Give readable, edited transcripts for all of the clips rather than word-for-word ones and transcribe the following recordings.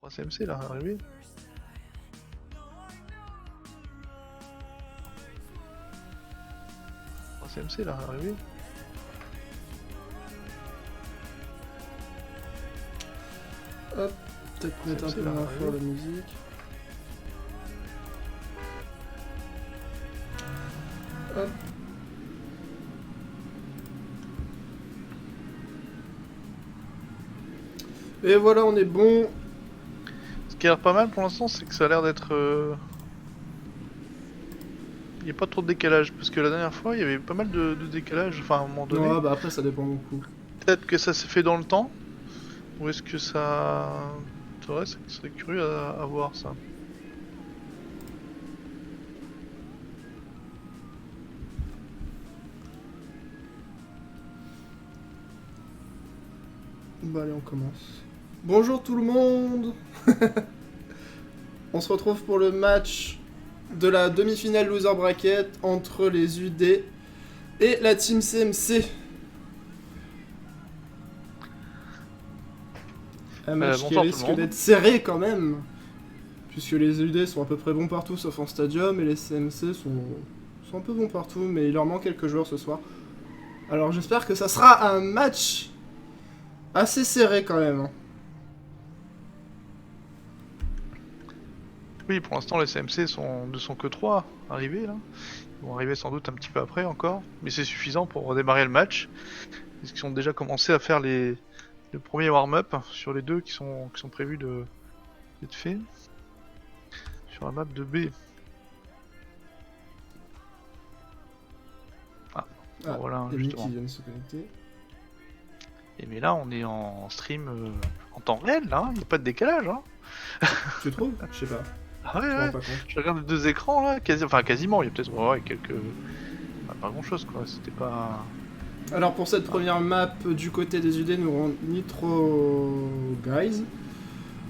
CMC là, arrivé. CMC là, arrivé. Hop, peut-être mettre un peu moins fort la musique. Hop. Et voilà, on est bon. Ce qui a l'air pas mal pour l'instant, c'est que ça a l'air d'être... Il n'y a pas trop de décalage, parce que la dernière fois, il y avait pas mal de décalage, enfin à un moment donné. Ouais, bah après ça dépend beaucoup. Peut-être que ça s'est fait dans le temps, ou est-ce que ça... C'est vrai, ça serait curieux à voir ça. Bah allez, on commence. Bonjour tout le monde. On se retrouve pour le match de la demi-finale loser bracket entre les UD et la team CMC. Un match qui risque d'être serré quand même, puisque les UD sont à peu près bons partout sauf en stadium, et les CMC sont un peu bons partout, mais il leur manque quelques joueurs ce soir. Alors j'espère que ça sera un match assez serré quand même. Oui, pour l'instant les CMC ne sont que 3 arrivés là. Ils vont arriver sans doute un petit peu après encore, mais c'est suffisant pour redémarrer le match. Parce qu'ils ont déjà commencé à faire le premier warm-up sur les deux qui sont prévus d'être faits. Sur la map de B. Ah, voilà, justement. Qui vient de se connecter. Et mais là, on est en stream en temps réel, là, il n'y a pas de décalage. Hein. Tu trouves? Je sais pas. Ah ouais. Je regarde les deux écrans là, quasiment, il y a peut-être quelques... pas grand chose quoi, c'était pas... Alors pour cette première map du côté des UD, nous aurons Nitro Guys,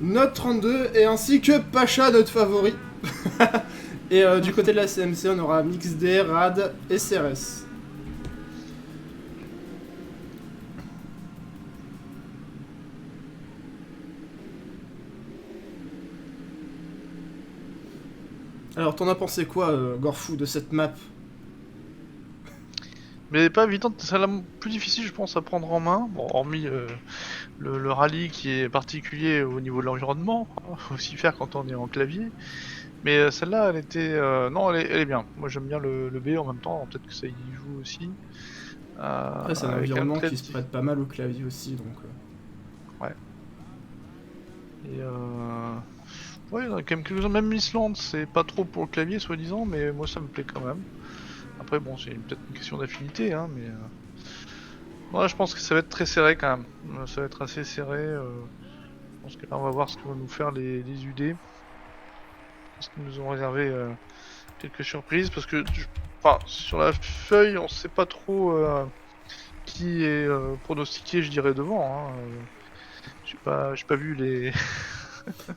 Note 32 et ainsi que Pacha, notre favori. Et du côté de la CMC, on aura MixD, Rad et CRS. Alors t'en as pensé quoi, Gorfou, de cette map? Mais pas évident, c'est la plus difficile je pense à prendre en main, bon, hormis le rallye qui est particulier au niveau de l'environnement, faut aussi faire quand on est en clavier. Mais celle-là, elle était... non, elle est bien. Moi j'aime bien le B en même temps, peut-être que ça y joue aussi. Après c'est un environnement qui se prête pas mal au clavier aussi, donc... Ouais. Et ouais, il y en a quand même quelques-uns, même l'Islande, c'est pas trop pour le clavier soi-disant, mais moi ça me plaît quand même. Après bon, c'est peut-être une question d'affinité, hein, mais... Ouais, je pense que ça va être très serré quand même. Ça va être assez serré. Je pense que là on va voir ce que vont nous faire les UD. Parce qu'ils nous ont réservé quelques surprises, parce que... Enfin, sur la feuille, on sait pas trop qui est pronostiqué, je dirais, devant. Hein. J'ai pas vu les...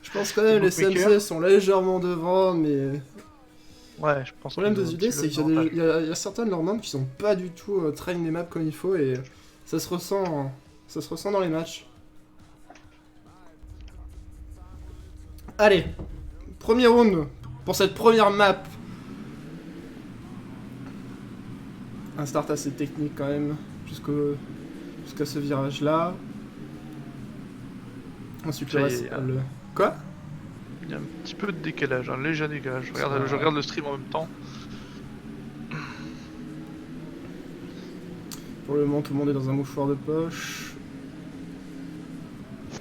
Je pense quand même les CMC sont légèrement devant, mais... Ouais, je pense. Le problème des UD, c'est qu'il y a certains de leurs membres qui sont pas du tout train les maps comme il faut, et ça se ressent dans les matchs. Allez, premier round pour cette première map. Un start assez technique quand même, jusqu'à ce virage là. Ensuite le reste... Quoi? Il y a un petit peu de décalage, un léger décalage. Je regarde le stream en même temps. Pour le moment, tout le monde est dans un mouchoir de poche.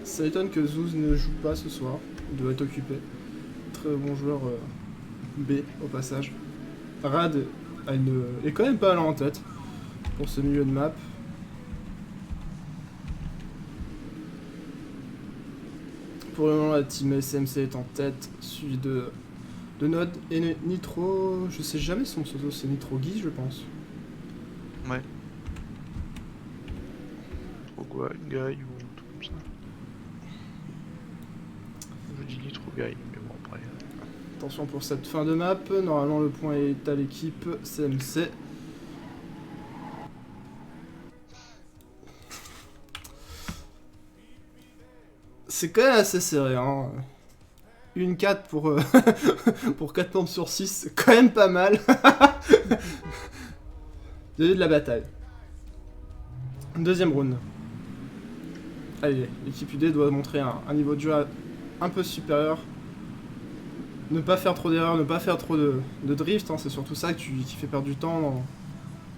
Ça étonne que Zouz ne joue pas ce soir. Il doit être occupé. Très bon joueur B au passage. Rad est quand même pas allant en tête pour ce milieu de map. Pour le moment, la team SMC est en tête, suivi de Node et Nitro. Je sais jamais son pseudo, c'est Nitro Guy, je pense. Ouais. Nitro Guy ou un truc comme ça. Je dis Nitro Guy, mais bon après. Attention pour cette fin de map. Normalement, le point est à l'équipe CMC. C'est quand même assez serré, hein. Une 4 pour, pour 4 membres sur 6, c'est quand même pas mal. Il y a eu de la bataille. Deuxième round. Allez, l'équipe UD doit montrer un niveau de jeu un peu supérieur. Ne pas faire trop d'erreurs, ne pas faire trop de drift, hein, c'est surtout ça qui fait perdre du temps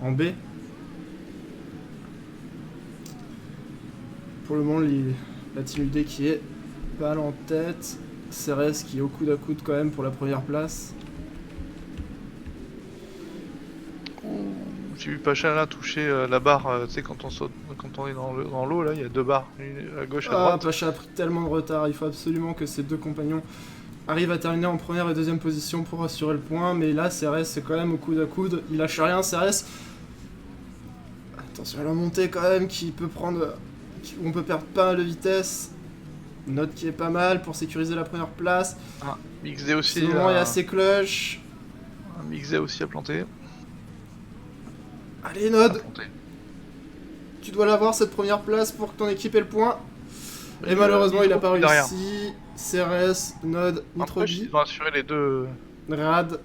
en B. Pour le moment, la team UD qui est pas en tête. Ceres qui est au coude à coude quand même pour la première place. J'ai vu Pacha là toucher la barre, tu sais, quand on saute, quand on est dans l'eau, là, il y a 2 barres, une à gauche, à droite. Pacha a pris tellement de retard, il faut absolument que ses deux compagnons arrivent à terminer en première et deuxième position pour assurer le point, mais là, Ceres c'est quand même au coude à coude, il lâche rien, Ceres. Attention à la montée quand même, qui peut prendre... on peut perdre pas mal de vitesse. Note qui est pas mal pour sécuriser la première place. Ah, XD aussi. Ce moment est assez clutch. XD aussi à planter. Allez, Node, tu dois l'avoir cette première place pour que ton équipe ait le point. Et malheureusement, il a pas réussi. Ceres, Node, Nitrobi. Ils vont assurer les deux. Rad.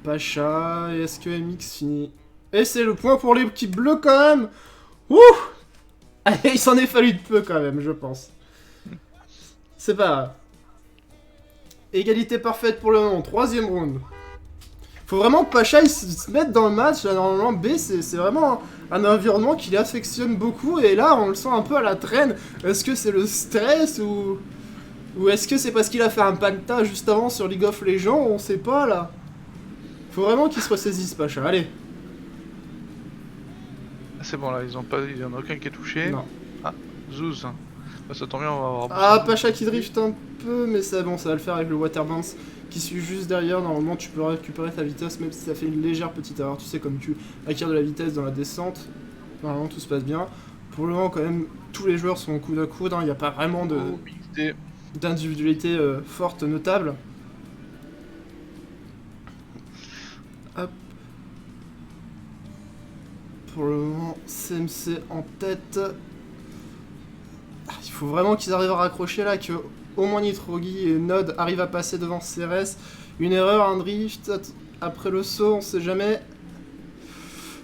Pacha. Et est-ce que MX finit? Et c'est le point pour l'équipe bleue quand même. Ouh! Allez, il s'en est fallu de peu quand même, je pense. C'est pas grave. Égalité parfaite pour le moment. Troisième round. Faut vraiment que Pacha il se mette dans le match. Là, normalement, B, c'est vraiment un environnement qu'il affectionne beaucoup. Et là, on le sent un peu à la traîne. Est-ce que c'est le stress ou est-ce que c'est parce qu'il a fait un panta juste avant sur League of Legends? On sait pas, là. Faut vraiment qu'il se ressaisisse, Pacha. Allez. C'est bon, là, il y en a aucun qui est touché. Non. Ah, Zouz. Bah, ça tombe bien, on va avoir... Ah, Pacha qui drift un peu, mais c'est bon, ça va le faire avec le Water Bounce qui suit juste derrière. Normalement, tu peux récupérer ta vitesse, même si ça fait une légère petite erreur. Tu sais, comme tu acquiers de la vitesse dans la descente, normalement tout se passe bien. Pour le moment, quand même, tous les joueurs sont au coude à coude. Il n'y a pas vraiment d'individualité forte, notable. Hop. Pour le moment, CMC en tête. Il faut vraiment qu'ils arrivent à raccrocher là, que au moins Nitrogi et Node arrivent à passer devant CRS. Une erreur, un drift, après le saut, on sait jamais.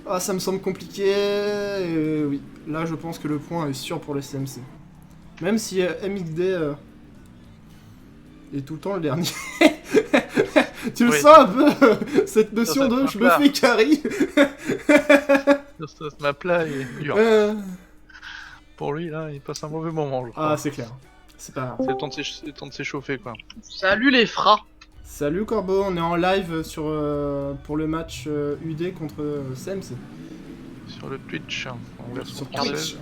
Ah, ça me semble compliqué. Et oui, là je pense que le point est sûr pour les CMC. Même si MXD est tout le temps le dernier. Tu le sens un peu, cette notion de je me fais carry. Ce map-là est dur. Pour lui, là, il passe un mauvais moment, je crois. Ah, c'est clair. C'est pas grave. C'est le temps de s'échauffer, quoi. Salut les frats. Salut Corbeau, on est en live sur, pour le match UD contre CMC. Sur le Twitch, en version Sur française.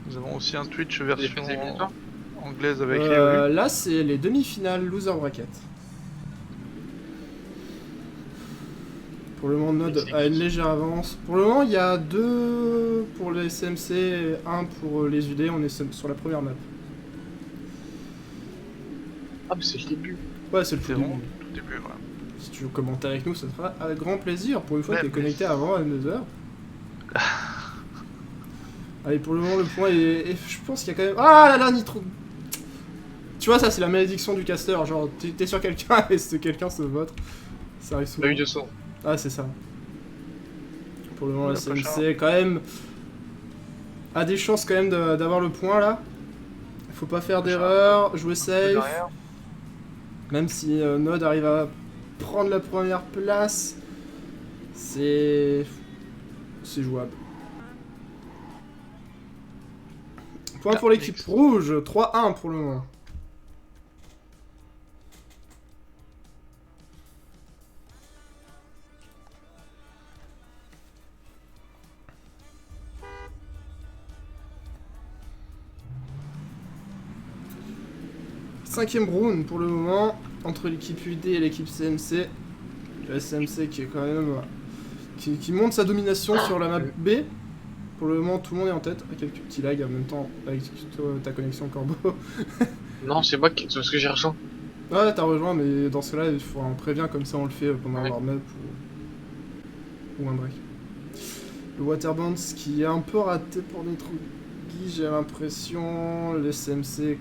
Nous avons aussi un Twitch version anglaise avec là, c'est les demi-finales loser bracket. Pour le moment, Node a une légère avance. Pour le moment, il y a 2 pour les CMC et 1 pour les UD. On est sur la première map. Ah, mais c'est le début. Ouais, c'est le tout début. Tout début, ouais. Si tu veux commenter avec nous, ça sera avec grand plaisir. Pour une fois, tu es connecté avant Another. Allez, pour le moment, le point est... Je pense qu'il y a quand même... Ah là là, Nitro... Tu vois, ça, c'est la malédiction du caster. Genre, t'es sur quelqu'un et ce quelqu'un se vote. Ça arrive souvent. Pas eu de son. Ah, c'est ça. Pour le moment, la CMC, quand même, a des chances quand même d'avoir le point, là. Faut pas faire d'erreur, jouer safe. Même si Node arrive à prendre la première place, c'est jouable. Point pour l'équipe rouge, 3-1 pour le moment. Cinquième round pour le moment, entre l'équipe UD et l'équipe CMC. La CMC qui est quand même... qui monte sa domination sur la map B. Pour le moment, tout le monde est en tête. Quelques petits lags en même temps avec ta connexion Corbeau. Non, c'est moi qui... c'est parce que j'ai rejoint. Ouais, t'as rejoint, mais dans ce cas-là, il faut un prévient comme ça, on le fait pendant un warm-up ou un break. Le Waterbounce qui est un peu raté pour Nitrogi, j'ai l'impression. Le CMC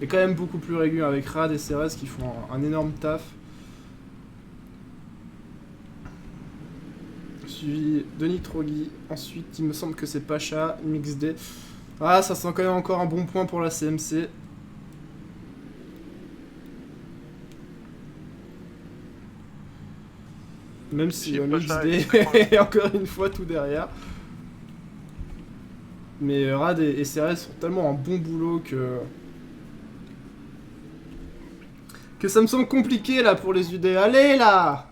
est quand même beaucoup plus régulier avec Rad et Ceres qui font un énorme taf. Suivi de Nitrogi. Ensuite, il me semble que c'est Pacha, MixD. Ah, ça sent quand même encore un bon point pour la CMC. Même si MixD est encore une fois tout derrière. Mais Rad et Ceres font tellement un bon boulot que ça me semble compliqué là pour les UD. Allez là!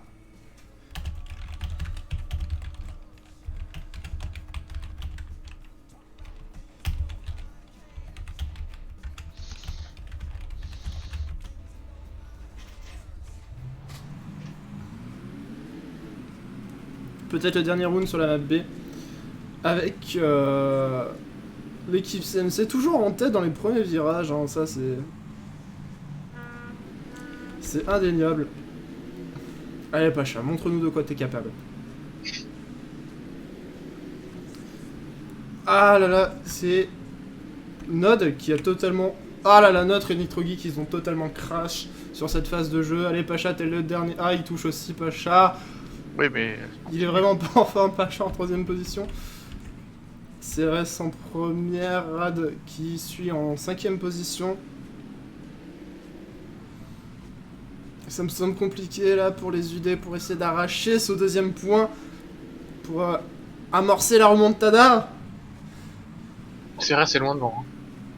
Peut-être le dernier round sur la map B avec l'équipe CMC toujours en tête dans les premiers virages, hein, ça c'est indéniable. Allez Pacha, montre-nous de quoi t'es capable. Ah là là, c'est Node qui a totalement... Ah là là, notre et Nitrogi qui ont totalement crash sur cette phase de jeu. Allez Pacha, t'es le dernier... Ah, il touche aussi Pacha. Oui, mais... Il est vraiment pas en forme, Pacha en 3ème position. Ceres en première, Rad qui suit en 5ème position. Ça me semble compliqué là pour les UD pour essayer d'arracher ce 2ème point. Pour amorcer la remontada. Ceres c'est loin devant. Hein.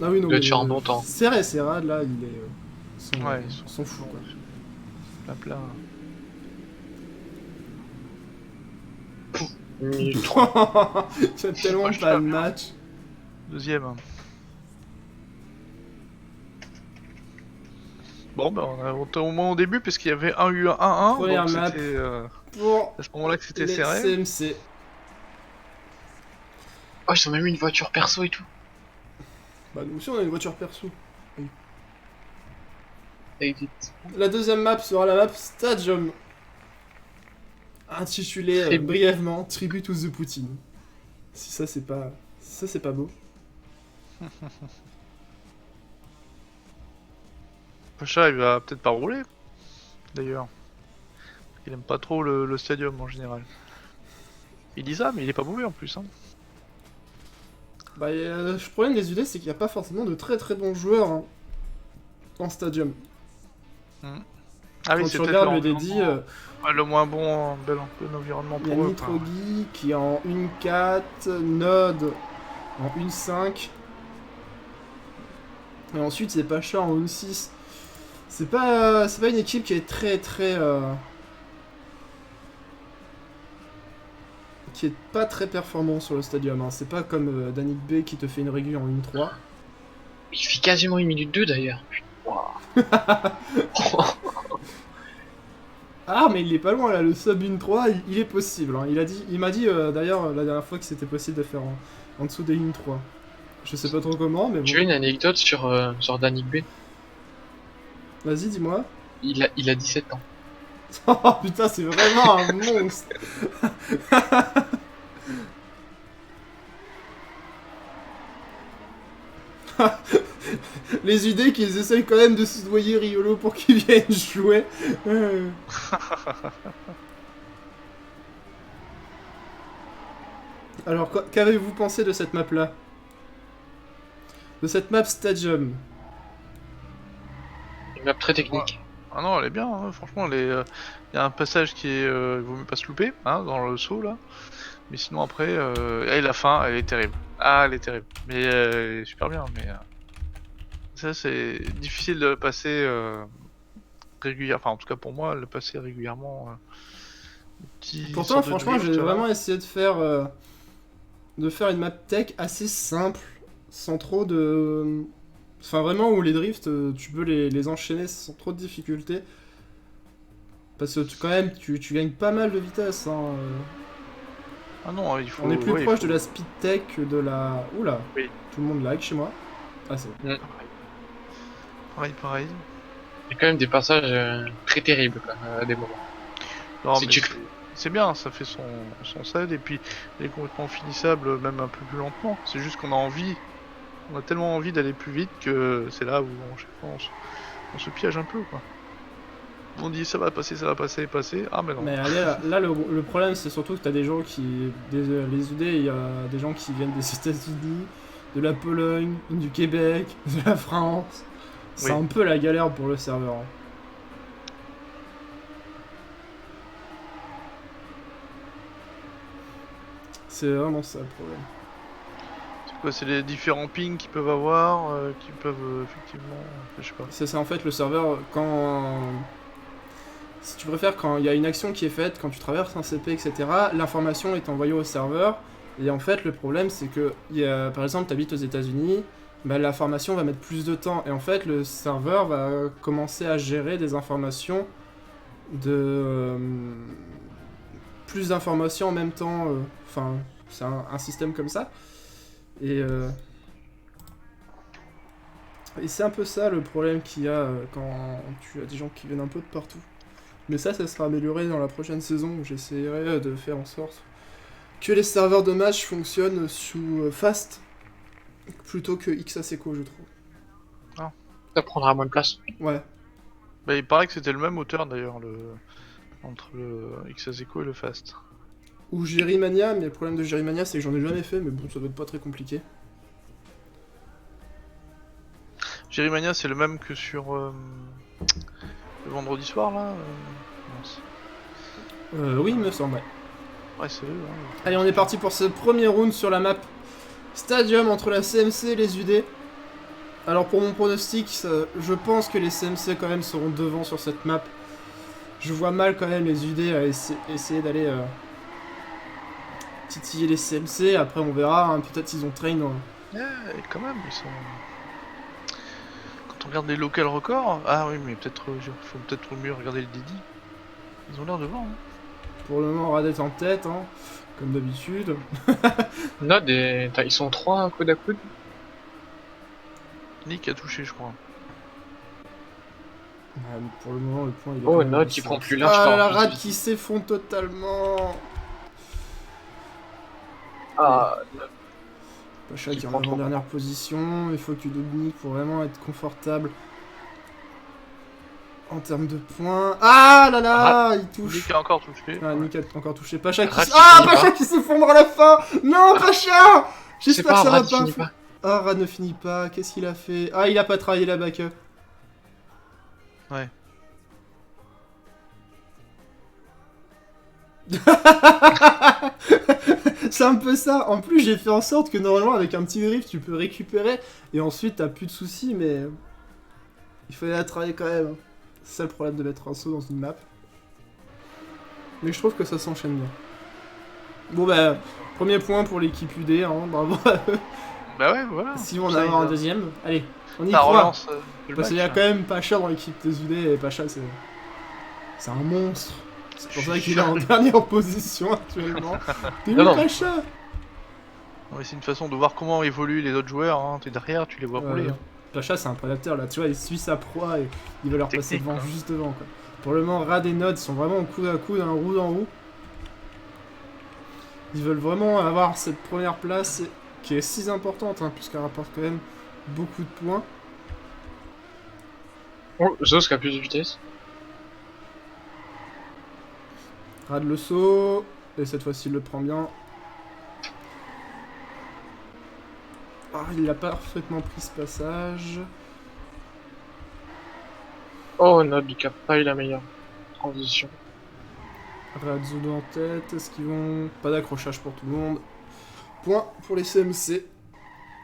Ah oui, non, il doit être en bon temps. Ceres et Rad là, il est... Ouais, ils sont fous quoi. Plein. Il y a tellement pas de match. 2ème. Bon, bah on était au moins au début, puisqu'il y avait un U1-1. Première donc map c'était pour à ce moment-là que c'était les serré. CMC. Oh, ils ont même eu une voiture perso et tout. Bah nous aussi on a une voiture perso. Et vite. La 2ème map sera la map Stadium. Intitulée brièvement Tribute to the Poutine. Si ça c'est pas... Ça c'est pas beau. Pacha, il va peut-être pas rouler, d'ailleurs. Il aime pas trop le stadium en général. Il dit ça, mais il est pas mauvais en plus. Hein. Bah, le problème des UD, c'est qu'il n'y a pas forcément de très très bons joueurs hein, en Stadium. Ah oui, quand c'est tu regardes le peut-être dédi, le moins bon environnement il y a pour eux. Nitrogi qui est en 1-4, Node en 1-5. Et ensuite c'est Pacha en 1-6. C'est pas une équipe qui est très qui est pas très performant sur le Stadium. Hein. C'est pas comme Danik B qui te fait une régulière en 1-3. Il fait quasiment 1 minute 2 d'ailleurs. Wow. Ah mais il est pas loin là, le sub 1-3 il est possible. Hein. Il m'a dit d'ailleurs la dernière fois que c'était possible de faire en dessous des 1-3. Je sais pas trop comment mais bon. Tu as une anecdote sur Danik B? Vas-y dis-moi. Il a 17 ans. Oh putain c'est vraiment un monstre. Les UD qu'ils essayent quand même de soudoyer Riolo pour qu'il vienne jouer. Alors, qu'avez-vous pensé de cette map-là? De cette map Stadium? Une map très technique. Ah non, elle est bien, hein. Franchement, il y a un passage qui est... il vaut mieux pas se louper, hein, dans le saut, là. Mais sinon, après, et la fin, elle est terrible. Ah, elle est terrible. Mais elle est super bien, mais... ça, c'est difficile de passer régulièrement. Enfin, en tout cas, pour moi, le passer régulièrement... Pourtant, franchement, j'ai vraiment essayé de faire une map tech assez simple, sans trop de... Enfin, vraiment, où les drifts, tu peux les enchaîner sans trop de difficultés. Parce que quand même, tu gagnes pas mal de vitesse. Hein. Ah non, il faut... On est plus proche de la speed tech que de la... Oula, oui. Tout le monde lag chez moi. Ah, c'est bon. Pareil. Il y a quand même des passages très terribles, quoi, à des moments. Non, c'est bien, ça fait son set, et puis il est complètement finissable, même un peu plus lentement. C'est juste qu'on a envie, on a tellement envie d'aller plus vite que c'est là où chaque fois, on se piège un peu, quoi. On dit ça va passer, passer. Ah, mais non. Mais allez, là le problème, c'est surtout que t'as des gens qui. Les UD, il y a des gens qui viennent des États-Unis, de la Pologne, du Québec, de la France. C'est Oui. un peu la galère pour le serveur. Hein. C'est vraiment ça le problème. C'est quoi, c'est les différents pings qu'ils peuvent avoir, qui peuvent effectivement. Je sais pas. C'est ça en fait, le serveur, quand. Si tu préfères, quand il y a une action qui est faite, quand tu traverses un CP, etc., l'information est envoyée au serveur. Et en fait, le problème, c'est que, par exemple, tu habites aux États-Unis, bah, l'information va mettre plus de temps. Et en fait, le serveur va commencer à gérer des informations de. Plus d'informations en même temps. Enfin, c'est un système comme ça. Et c'est un peu ça le problème qu'il y a quand tu as des gens qui viennent un peu de partout. Mais ça sera amélioré dans la prochaine saison où j'essaierai de faire en sorte que les serveurs de match fonctionnent sous Fast plutôt que XASECO, je trouve. Ça prendra moins de place. Ouais. Bah, il paraît que c'était le même auteur d'ailleurs, entre le XASECO et le Fast. Ou Jerrymania, mais le problème de Jerrymania, c'est que j'en ai jamais fait, mais bon, ça doit être pas très compliqué. Jerrymania, c'est le même que sur le vendredi soir là mince. Oui, il me semble, ouais. Ouais, c'est eux. Hein. Allez, on est parti pour ce premier round sur la map Stadium entre la CMC et les UD. Alors pour mon pronostic, je pense que les CMC quand même seront devant sur cette map. Je vois mal quand même les UD à essayer d'aller titiller les CMC. Après on verra, hein, peut-être ils ont train. Ouais, quand même, ils sont. Quand on regarde les local records, ah oui, mais peut-être, faut peut-être mieux regarder le Didi. Ils ont l'air devant. Hein. Pour le moment, Radet en tête, hein, comme d'habitude. Nod, ils sont 3 coude à coude. Nick a touché, je crois. Pour le moment, le point il est. Oh, Nod qui prend plus large. Ah, par la rapport à rate celui-ci. qui s'effondre totalement. Ah, Pacha Qui qui est prend en trop. dernière position. Il faut que Dominique pour vraiment être confortable. En termes de points. Ah là là, il touche. Nick a encore touché. Ah, Nick a encore touché. Pacha qui. Rat qui Ah, finit Pacha pas. qui s'effondre à la fin. Non, Pacha. c'est J'espère pas que ça Rad va qui pas. finit pas. Ah, Rad ne finit pas. Qu'est-ce qu'il a fait? Ah, il a pas travaillé la back-up. Ouais. C'est un peu ça. En plus, j'ai fait en sorte que normalement, avec un petit drift, tu peux récupérer et ensuite t'as plus de soucis, mais il fallait la travailler quand même. C'est ça le problème de mettre un saut dans une map. Mais je trouve que ça s'enchaîne bien. Bon, bah, premier point pour l'équipe UD, hein, bravo à eux. Bah ouais, voilà. Si on Ça, a il un a- deuxième, allez, on y Ça croit. relance le Parce qu'il y a match. quand même Pacha dans l'équipe des UD et Pacha, c'est un monstre. C'est pour Je ça suis qu'il est en sûr. dernière position actuellement. T'es Non, où, non. Pacha? Ouais, c'est une façon de voir comment évoluent les autres joueurs. Hein. T'es derrière, tu les vois rouler. Hein. Pacha, c'est un prédateur là, tu vois, il suit sa proie et il va leur passer Technique, devant, quoi. juste devant quoi. Pour le moment, Rad et Nod sont vraiment coude à coude, un roue dans roue. Ils veulent vraiment avoir cette première place qui est si importante, hein, puisqu'elle rapporte quand même beaucoup de points. Oh, Zos qui a plus de vitesse. Rad le saut, et cette fois-ci il le prend bien. Ah, il a parfaitement pris ce passage. Oh, Nod qui a pas eu la meilleure transition. Rad Zudo en tête, est-ce qu'ils vont... Pas d'accrochage pour tout le monde. Point pour les CMC.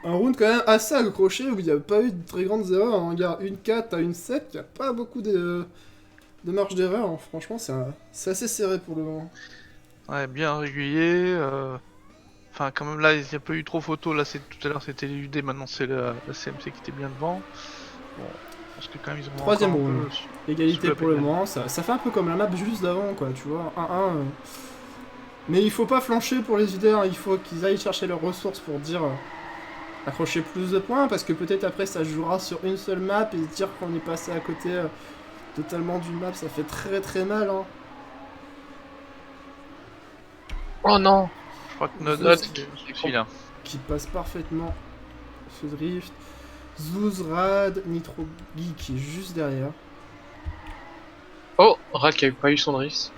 Un round quand même assez accroché où il n'y a pas eu de très grandes erreurs. Hein. Regarde, une 4 à une 7, il n'y a pas beaucoup de marge d'erreur. Hein. Franchement, c'est assez serré pour le moment. Ouais, bien régulier. Enfin, quand même, là, il n'y a pas eu trop photo. Là, tout à l'heure, c'était les UD. Maintenant, c'est la CMC qui était bien devant. Bon, parce que quand même, ils ont Troisième encore un round. peu- Égalité Sous la pour le pénale. moment. Ça fait un peu comme la map juste d'avant, quoi, tu vois. 1-1. Mais il faut pas flancher pour les UD. Hein. Il faut qu'ils aillent chercher leurs ressources pour dire... accrocher plus de points, parce que peut-être après ça jouera sur une seule map et se dire qu'on est passé à côté totalement d'une map, ça fait très très mal. Hein. Oh non. Je crois que Nod Nod, qui- c'est souci là. Qui passe parfaitement ce drift. Zouz, Rad, Nitrogi qui est juste derrière. Oh, Rad qui a pas eu son drift.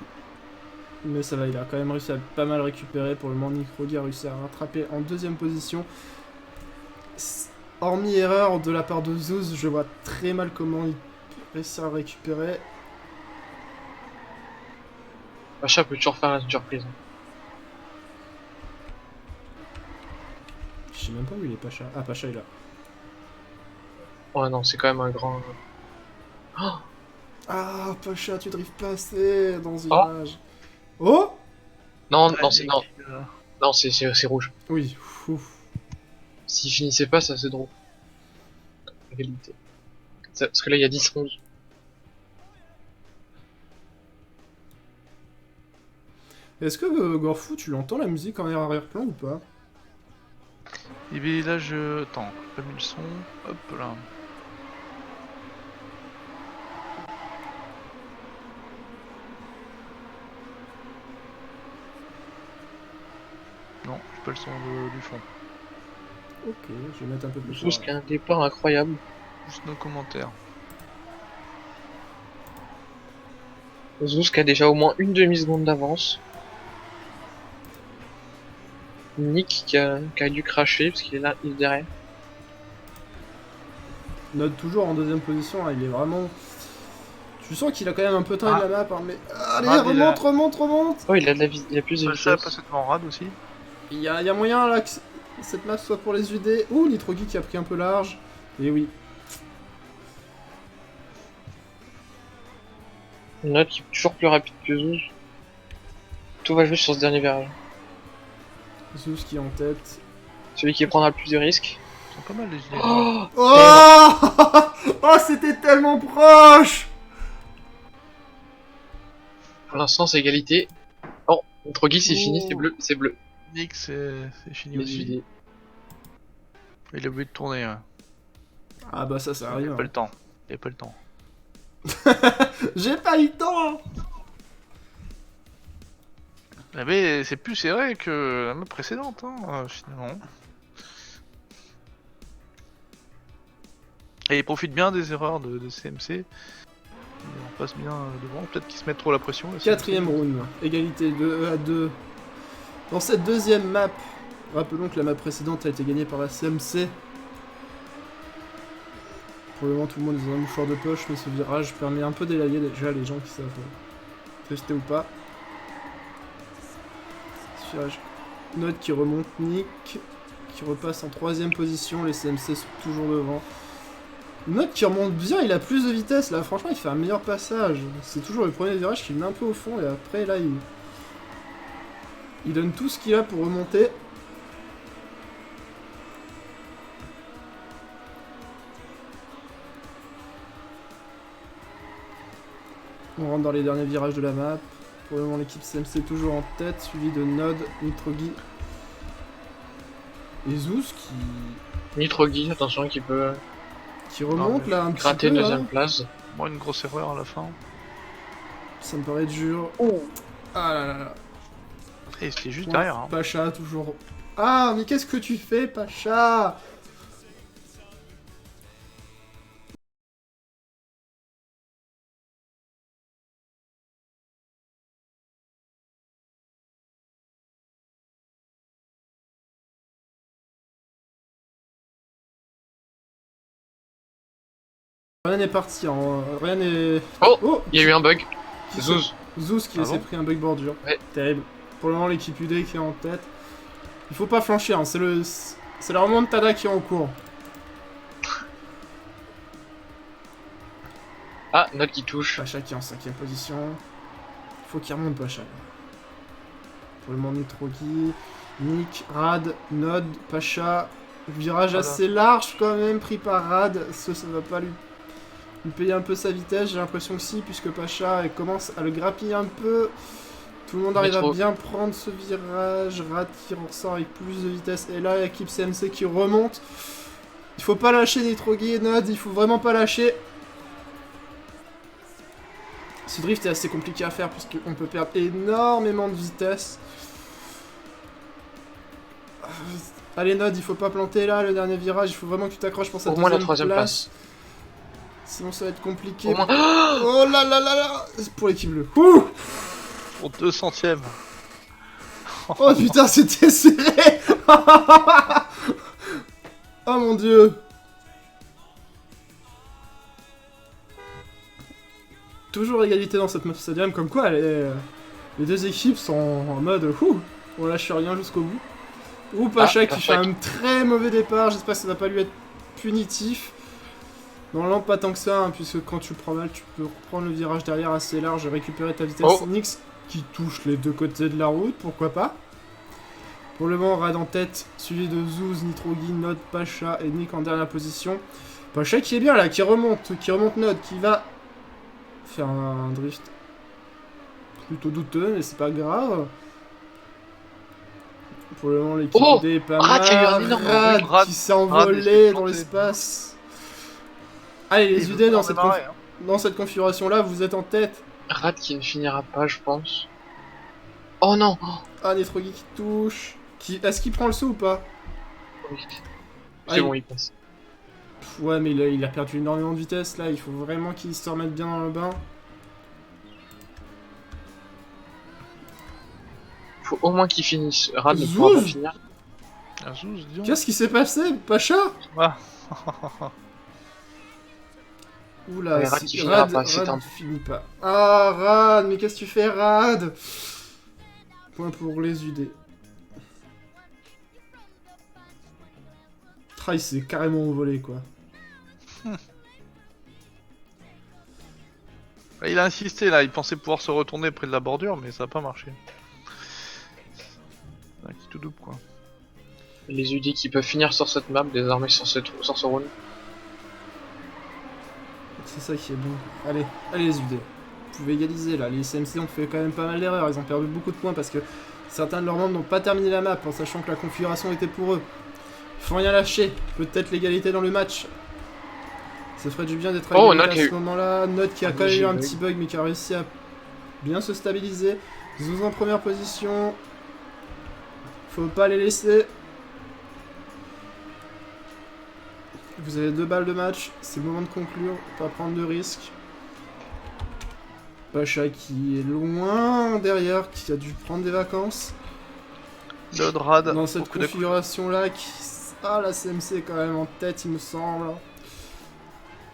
Mais ça va, il a quand même réussi à pas mal récupérer. Pour le moment, Nitrogi a réussi à rattraper en deuxième position. Hormis erreur de la part de Zouz, je vois très mal comment il peut réussir à récupérer. Pacha peut toujours faire une surprise. Je sais même pas où il est, Pacha. Ah, Pacha est là. Ouais, non, c'est quand même un grand. Oh, Ah, Pacha, tu drifts pas assez dans ce Oh. virage. Oh non, non, c'est non, Euh, non, c'est rouge. Oui, ouf. S'il finissait pas, ça c'est drôle. Égalité. Parce que là, il y a 10-11. Est-ce que Gorfou, tu l'entends la musique en arrière-plan ou pas? Et bien là je... Attends, j'ai pas mis le son. Hop là. Non, j'ai pas le son du fond. Ok, je vais mettre un peu plus Tout ce qui a un départ incroyable. Juste nos commentaires. Zouz qui a déjà au moins une demi-seconde d'avance. Nick qui a dû cracher parce qu'il est là, il est derrière. Nod toujours en deuxième position, hein, il est vraiment... Tu sens qu'il a quand même un peu de temps Ah. de la map, hein, mais... Allez, Rad, il a- remonte. Oh, il a de la il a plus de Pacha a vitesse. passé devant Rad aussi. Il y a moyen là que cette map soit pour les UD. Ouh, Nitrogi qui a pris un peu large. Et oui. Note qui est toujours plus rapide que Zouz. Tout va jouer sur ce dernier virage. Zouz qui est en tête. Celui qui prendra le plus de risques. Ils sont pas mal les idées. Oh, Oh Oh, c'était tellement proche. pour l'instant, c'est égalité. Oh, Trogi, c'est fini, c'est Oh. bleu, c'est bleu. Nick c'est fini Les aussi. idées. Il a oublié de tourner. Ouais. Ah bah ça Il arrive. a pas le temps. Il a pas le temps. J'ai pas eu le temps. Eh mais c'est plus serré que la map précédente, finalement. Et il profite bien des erreurs de CMC. Et on passe bien devant. Peut-être qu'ils se mettent trop la pression. là, Quatrième round. Égalité 2 à 2. Dans cette deuxième map, rappelons que la map précédente a été gagnée par la CMC. Pour le moment, tout le monde est dans un mouchoir de poche, mais ce virage permet un peu d'élayer déjà les gens qui savent tester ou pas. Ce virage. Note qui remonte, Nick qui repasse en troisième position, les CMC sont toujours devant. Note qui remonte bien, il a plus de vitesse là, franchement il fait un meilleur passage. C'est toujours le premier virage qui le met un peu au fond et après là il donne tout ce qu'il a pour remonter. On rentre dans les derniers virages de la map. Pour le moment, l'équipe CMC est toujours en tête, suivi de Nod, Nitrogi et Zouz Nitrogi, attention, qui peut qui remonte mais là un petit gratter peu. une Là. deuxième place. Moi, une grosse erreur à la fin. Ça me paraît dur. Ah là là là. Et c'était juste Ouais, derrière. Hein. Pacha, toujours. Ah, mais qu'est-ce que tu fais, Pacha? Rien n'est parti, hein. Rien n'est. Oh, il y a eu un bug. Qui Zouz. Zouz qui Ah s'est bon pris un bug bordure. Ouais. Terrible. Pour le moment, l'équipe UD qui est en tête. Il faut pas flancher, hein. C'est la remontada qui est en cours. Ah, Note qui touche. Pacha qui est en 5ème position. Il faut qu'il remonte Pacha. Pour le moment, Nitrogi, Nick, Rad, Nod, Pacha. Virage Voilà. assez large quand même pris par Rad. Ça va pas lui payer un peu sa vitesse. J'ai l'impression que si, puisque Pacha elle commence à le grappiller un peu. Tout le monde arrive à bien prendre ce virage. Rad qui ressort avec plus de vitesse. Et là, l'équipe CMC qui remonte. Il faut pas lâcher Nitrogi et Nod. Il faut vraiment pas lâcher. Ce drift est assez compliqué à faire puisqu'on peut perdre énormément de vitesse. Allez Nod, il faut pas planter là, le dernier virage, il faut vraiment que tu t'accroches pour cette Au moins la deuxième 3ème place. Sinon ça va être compliqué. Au moins... Oh là là là là. Pour l'équipe bleue. Ouh. Pour 200ème. Oh putain, c'était serré. Oh mon dieu. Toujours égalité dans cette map stadium, comme quoi les deux équipes sont en mode ouh, on lâche rien jusqu'au bout. Ou Pacha qui fait un très mauvais départ, j'espère que ça va pas lui être punitif. Normalement pas tant que ça, hein, puisque quand tu prends mal, tu peux reprendre le virage derrière assez large et récupérer ta vitesse. Nyx qui touche les deux côtés de la route, pourquoi pas. Pour le moment, Rad en tête, suivi de Zouz, Nitrogi, Nod, Pacha et Nick en dernière position. Pacha qui est bien là, qui remonte Nod, qui va faire un drift plutôt douteux, mais c'est pas grave. Pour le moment, l'équipe D est pas mal. Il y a eu un énorme Rad qui s'est envolé dans l'espace. Allez, les UD dans cette configuration-là, vous êtes en tête. Rad qui ne finira pas, je pense. Oh non. Ah, Nitrogi qui touche. Est-ce qu'il prend le saut ou pas? Oui. C'est bon, il passe. Ouais, mais il a perdu énormément de vitesse là, il faut vraiment qu'il se remette bien dans le bain. Faut au moins qu'il finisse. Rad ne pourra pas finir. Qu'est-ce qui s'est passé, Pacha? Ah. Oula, Rad qui finira pas, c'est un... finit pas. Ah, Rad, mais qu'est-ce que tu fais, Rad? Point pour les UD. Ah, il s'est carrément envolé, quoi. Il a insisté là, il pensait pouvoir se retourner près de la bordure, mais ça n'a pas marché. Un petit tout double quoi. Les UD qui peuvent finir sur cette map, désormais sur ce round. C'est ça qui est bon. Allez, les UD. Vous pouvez égaliser là. Les CMC ont fait quand même pas mal d'erreurs. Ils ont perdu beaucoup de points parce que certains de leurs membres n'ont pas terminé la map en sachant que la configuration était pour eux. Il faut rien lâcher. Peut-être l'égalité dans le match. Ça ferait du bien d'être à égalité à ce moment-là. Nod qui a quand même eu un petit bug mais qui a réussi à bien se stabiliser. Zouz en première position. Faut pas les laisser. Vous avez 2 balles de match. C'est le moment de conclure. Pas prendre de risques. Pacha qui est loin derrière, qui a dû prendre des vacances. Nod, Rad. Dans cette configuration-là, qui... Ah, la CMC est quand même en tête, il me semble.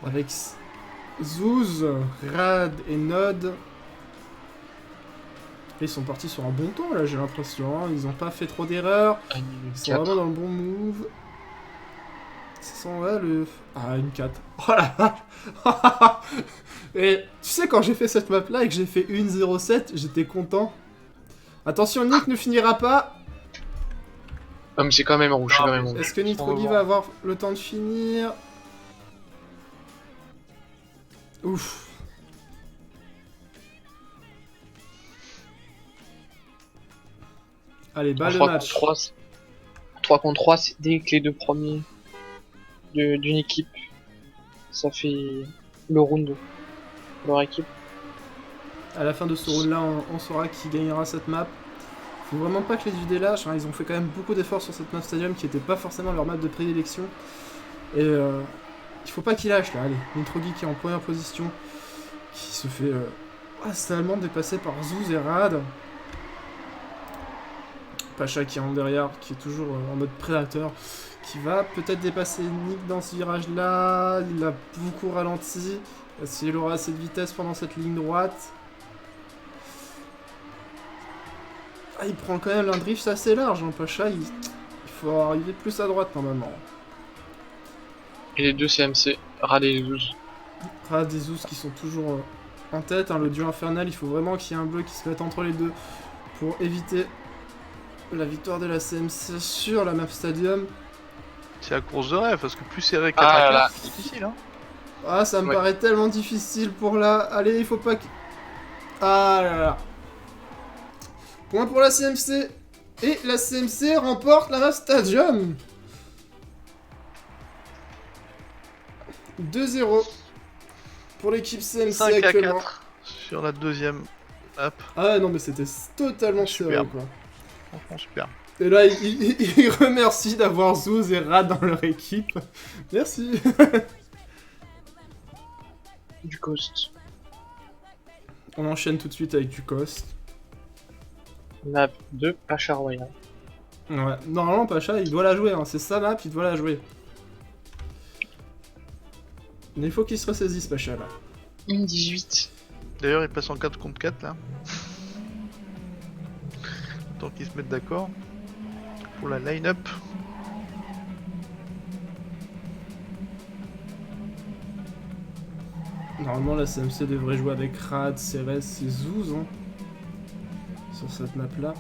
Avec Zouz, Rad et Nod. Ils sont partis sur un bon temps, là, j'ai l'impression. Hein. Ils ont pas fait trop d'erreurs. Ils sont vraiment dans le bon move. Ça sent, ouais, le... Ah, une 4. Oh la vache. Et tu sais, quand j'ai fait cette map-là et que j'ai fait une 0,7, j'étais content. Attention, Nick ne finira pas. Ah, mais c'est quand même rouge, c'est quand même rouge. Est-ce que Nitrogi va avoir le temps de finir? Ouf. Allez, balle de match. 3 contre 3, c'est dès que les deux premiers d'une équipe, ça fait le round de leur équipe. À la fin de ce round-là, on saura qui gagnera cette map. Faut vraiment pas que les UD lâchent, hein. Ils ont fait quand même beaucoup d'efforts sur cette map stadium qui était pas forcément leur map de prédilection. Et il faut pas qu'ils lâchent là. Allez, Nitrogi qui est en première position, qui se fait totalement dépasser par Zouz et Rad. Pacha qui est en derrière, qui est toujours en mode prédateur, qui va peut-être dépasser Nick dans ce virage-là. Il a beaucoup ralenti. Est-ce qu'il aura assez de vitesse pendant cette ligne droite? Ah, il prend quand même un drift assez large, hein, Pacha. Il faut arriver plus à droite normalement. Et les deux CMC, Rad et Zouz. Rad et Zouz qui sont toujours en tête. Hein, le duo infernal, il faut vraiment qu'il y ait un bleu qui se mette entre les deux pour éviter la victoire de la CMC sur la map stadium. C'est la course de rêve, parce que plus serré qu'à c'est difficile, hein. Ah, ça me paraît tellement difficile pour là. Allez, il faut pas que... Ah là là. Point pour la CMC. Et la CMC remporte la map stadium. 2-0 pour l'équipe CMC 5 à actuellement. 4 sur la deuxième map. Ah non, mais c'était totalement serré, quoi. Franchement super. Et là, il remercie d'avoir Zouz et Rad dans leur équipe. Merci. Du Coast. On enchaîne tout de suite avec du Coast. Map de Pacha Royal. Ouais, normalement Pacha il doit la jouer, hein. C'est sa map, il doit la jouer. Mais il faut qu'il se ressaisisse Pacha là. 18. D'ailleurs, il passe en 4 contre 4 là. Tant qu'ils se mettent d'accord pour la line-up. Normalement la CMC devrait jouer avec Rad, Ceres et Zouz hein, sur cette map là.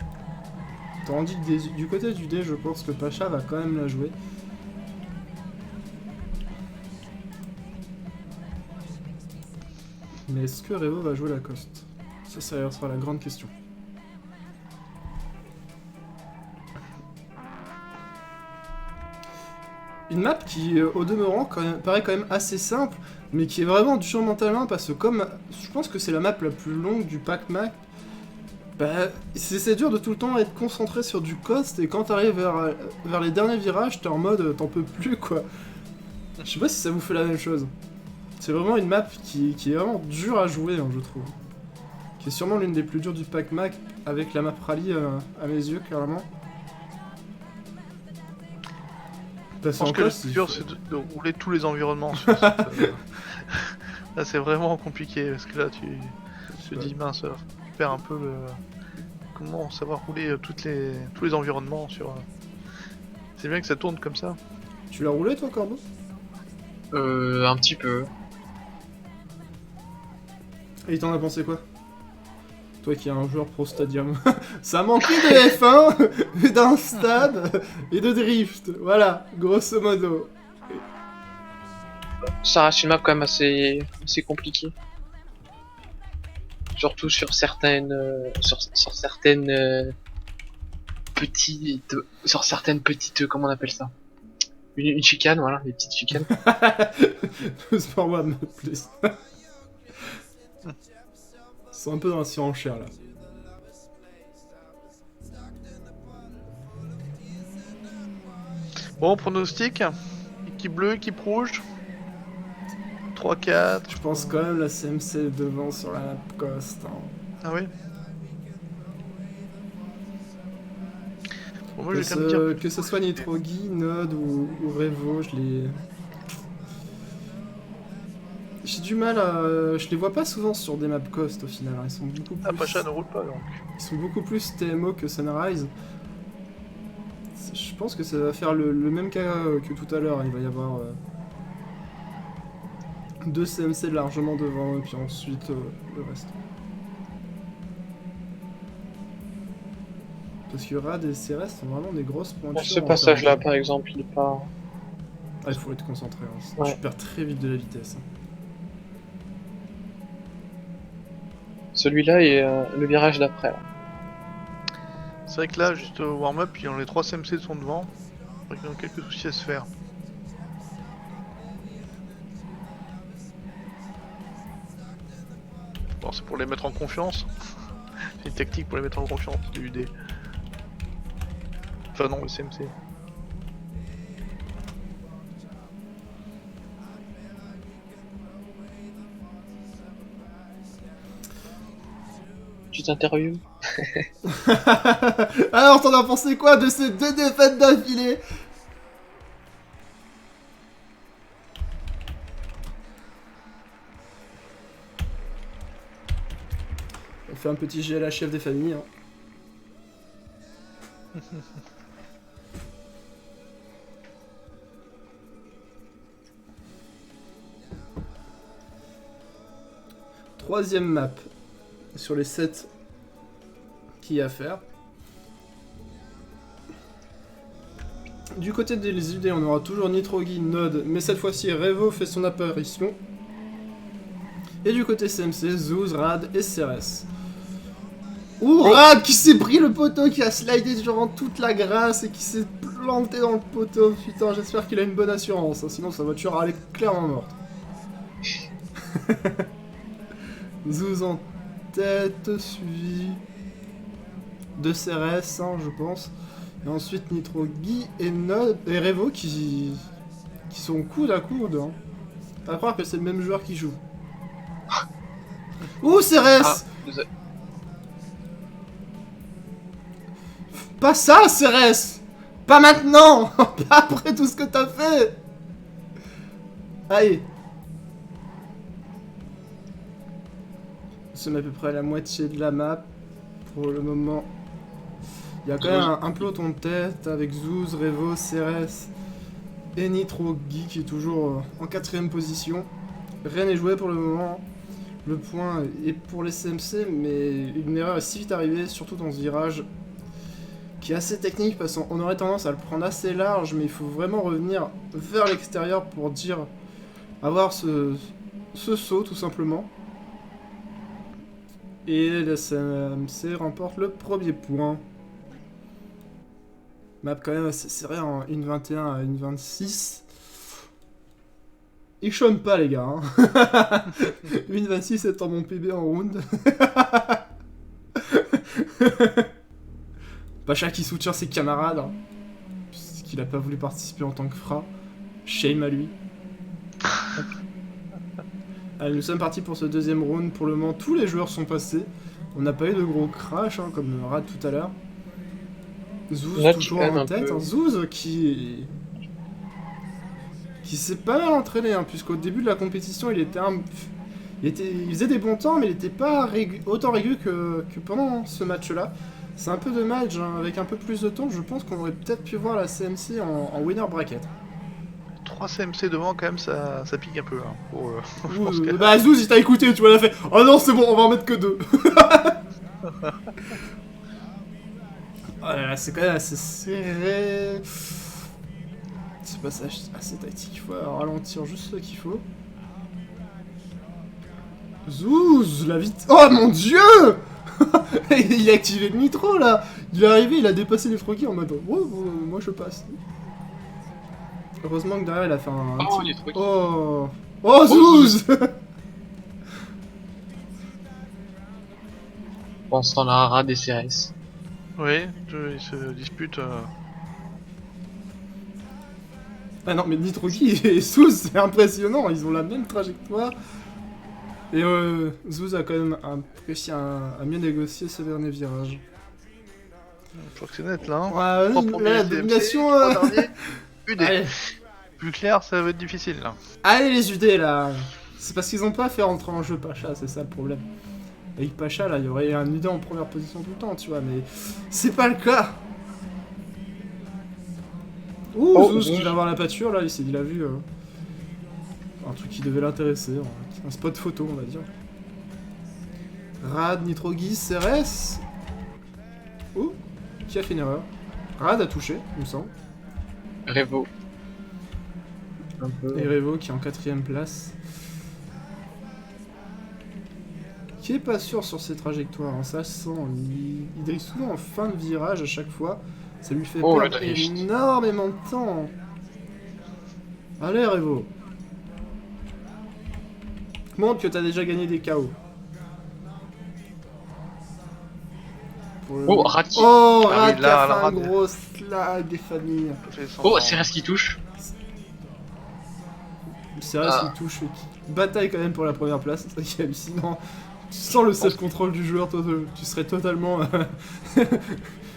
Tandis que du côté du D, je pense que Pacha va quand même la jouer. Mais est-ce que Revo va jouer la Coast? Ça sera la grande question. Une map qui, au demeurant, paraît quand même assez simple, mais qui est vraiment dure mentalement, parce que comme je pense que c'est la map la plus longue du pack map, bah, c'est dur de tout le temps être concentré sur du coast, et quand t'arrives vers les derniers virages, t'es en mode t'en peux plus quoi. Je sais pas si ça vous fait la même chose. C'est vraiment une map qui est vraiment dure à jouer, hein, je trouve. Qui est sûrement l'une des plus dures du pack map, avec la map rallye à mes yeux, clairement. Je pense que le plus dur c'est de rouler tous les environnements sur cette, là c'est vraiment compliqué parce que là tu te dis mince, tu perds un peu le... Comment savoir rouler tous les environnements sur... C'est bien que ça tourne comme ça. Tu l'as roulé toi Corbeau? Un petit peu. Et t'en as pensé quoi? Toi qui es un joueur pro stadium. Ça manquait de F1, d'un stade et de drift. Voilà, grosso modo. Ça reste une map quand même assez compliquée. Surtout sur certaines sur certaines petites comment on appelle ça, une chicane, voilà, les petites chicanes. Sport One plus. Ils sont un peu dans la surenchère là. Bon, pronostic, équipe bleue, équipe rouge, 3-4. Je pense quand même la CMC est devant sur la map Coast. Hein. Ah oui. Bon, moi, je vais quand même dire que ce soit Nitrogi, Node ou Revo, j'ai du mal à... Je les vois pas souvent sur des maps Coast au final, hein. Ils sont beaucoup plus... Ah, Pacha ne roule pas donc. Ils sont beaucoup plus TMO que Sunrise. Je pense que ça va faire le même cas que tout à l'heure. Il va y avoir deux CMC largement devant et puis ensuite le reste. Parce que Rad et Ceres sont vraiment des grosses pointures. Pour ce passage là par exemple, il est pas... Ah, il faut être concentré, hein. Sinon Ouais. tu perds très vite de la vitesse. Hein. Celui-là et le virage d'après. Là. C'est vrai que là, juste au warm-up, les 3 CMC sont devant. Donc ils ont quelques soucis à se faire. Bon, c'est pour les mettre en confiance. C'est une tactique pour les mettre en confiance, du UD. Enfin non, le CMC. Tu t'interviews. Alors t'en as pensé quoi de ces deux défaites d'affilée? On fait un petit GLHF des familles. Hein. Troisième map sur les 7 qu'il y a à faire. Du côté des UD, on aura toujours Nitrogi, Node, mais cette fois-ci Revo fait son apparition. Et du côté CMC, Zouz, Rad et Ceres. Ouh, Rad qui s'est pris le poteau, qui a slidé durant toute la grâce et qui s'est planté dans le poteau. Putain, j'espère qu'il a une bonne assurance, hein, sinon sa voiture allait clairement morte. Zouz en tête, suivi de Ceres, hein, je pense. Et ensuite Nitrogi et Nod et Revo qui sont coude à coude. Hein. À croire que c'est le même joueur qui joue. Ouh, Cérès! Pas ça, Cérès! Pas maintenant! Pas après tout ce que t'as fait! Allez! Nous sommes à peu près à la moitié de la map. Pour le moment. Il y a quand même un peloton de tête avec Zouz, Revo, Cérès et Nitrogi qui est toujours en 4ème position. Rien n'est joué pour le moment. Le point est pour les CMC, mais une erreur est si vite arrivée, surtout dans ce virage, qui est assez technique parce qu'on aurait tendance à le prendre assez large, mais il faut vraiment revenir vers l'extérieur pour dire avoir ce saut tout simplement. Et la CMC remporte le premier point. Map quand même assez serré en 1.21 à 1.26. Il chôme pas les gars. Hein. 1.26 étant mon PB en round. Pacha qui soutient ses camarades. Hein, puisqu'il a pas voulu participer en tant que Fra. Shame à lui. Allez, nous sommes partis pour ce deuxième round. Pour le moment, tous les joueurs sont passés. On n'a pas eu de gros crash, hein, comme Rad tout à l'heure. Zouz toujours en tête. Hein. Zouz qui s'est pas mal entraîné, hein, puisqu'au début de la compétition, il faisait des bons temps, mais il était pas autant régulier que pendant ce match-là. C'est un peu dommage, hein, avec un peu plus de temps, je pense qu'on aurait peut-être pu voir la CMC en winner bracket. 3 CMC devant, quand même, ça pique un peu. Hein, Bah, Zouz, il t'a écouté, tu vois, il a fait « Oh non, c'est bon, on va en mettre que 2 !» Oh là là, c'est quand même assez serré. C'est passage assez tactique, il faut ralentir juste ce qu'il faut. Zouz, la vite. Oh mon dieu! Il a activé le nitro là! Il est arrivé, il a dépassé les Froki en mode oh, moi je passe. Heureusement que derrière il a fait un. Oh! Oh Zouz! Pensant la rare des CRS. Oui, ils se disputent. Ah non, mais Nitrogi et Zouz, c'est impressionnant, ils ont la même trajectoire. Et Zouz a quand même réussi à mieux négocier ce dernier virage. Je crois que c'est net là. Hein. Ouais, la domination. UD. Plus clair, ça va être difficile là. Allez les UD là. C'est parce qu'ils ont pas fait rentrer en jeu Pacha, c'est ça le problème. Avec Pacha là, il y aurait un UD en première position tout le temps, tu vois, mais c'est pas le cas. Ouh, Zouz qui va voir la pâture là, il a vu un truc qui devait l'intéresser, un spot photo on va dire. Rad, Nitrogi, CRS. Oh, qui a fait une erreur? Rad a touché, il me semble. Revo. Et Revo qui est en 4ème place. Qui est pas sûr sur ses trajectoires, hein, ça sent. Il drift souvent en fin de virage à chaque fois. Ça lui fait perdre énormément de temps. Allez Revo. Montre que t'as déjà gagné des KO. Oh, Rad qui... Oh, Rad qui a fait un gros slide des familles. Oh, CRS qui touche. CRS qui touche et qui bataille quand même pour la première place. C'est ça qui est hallucinant. Sans le self-control du joueur, tu serais totalement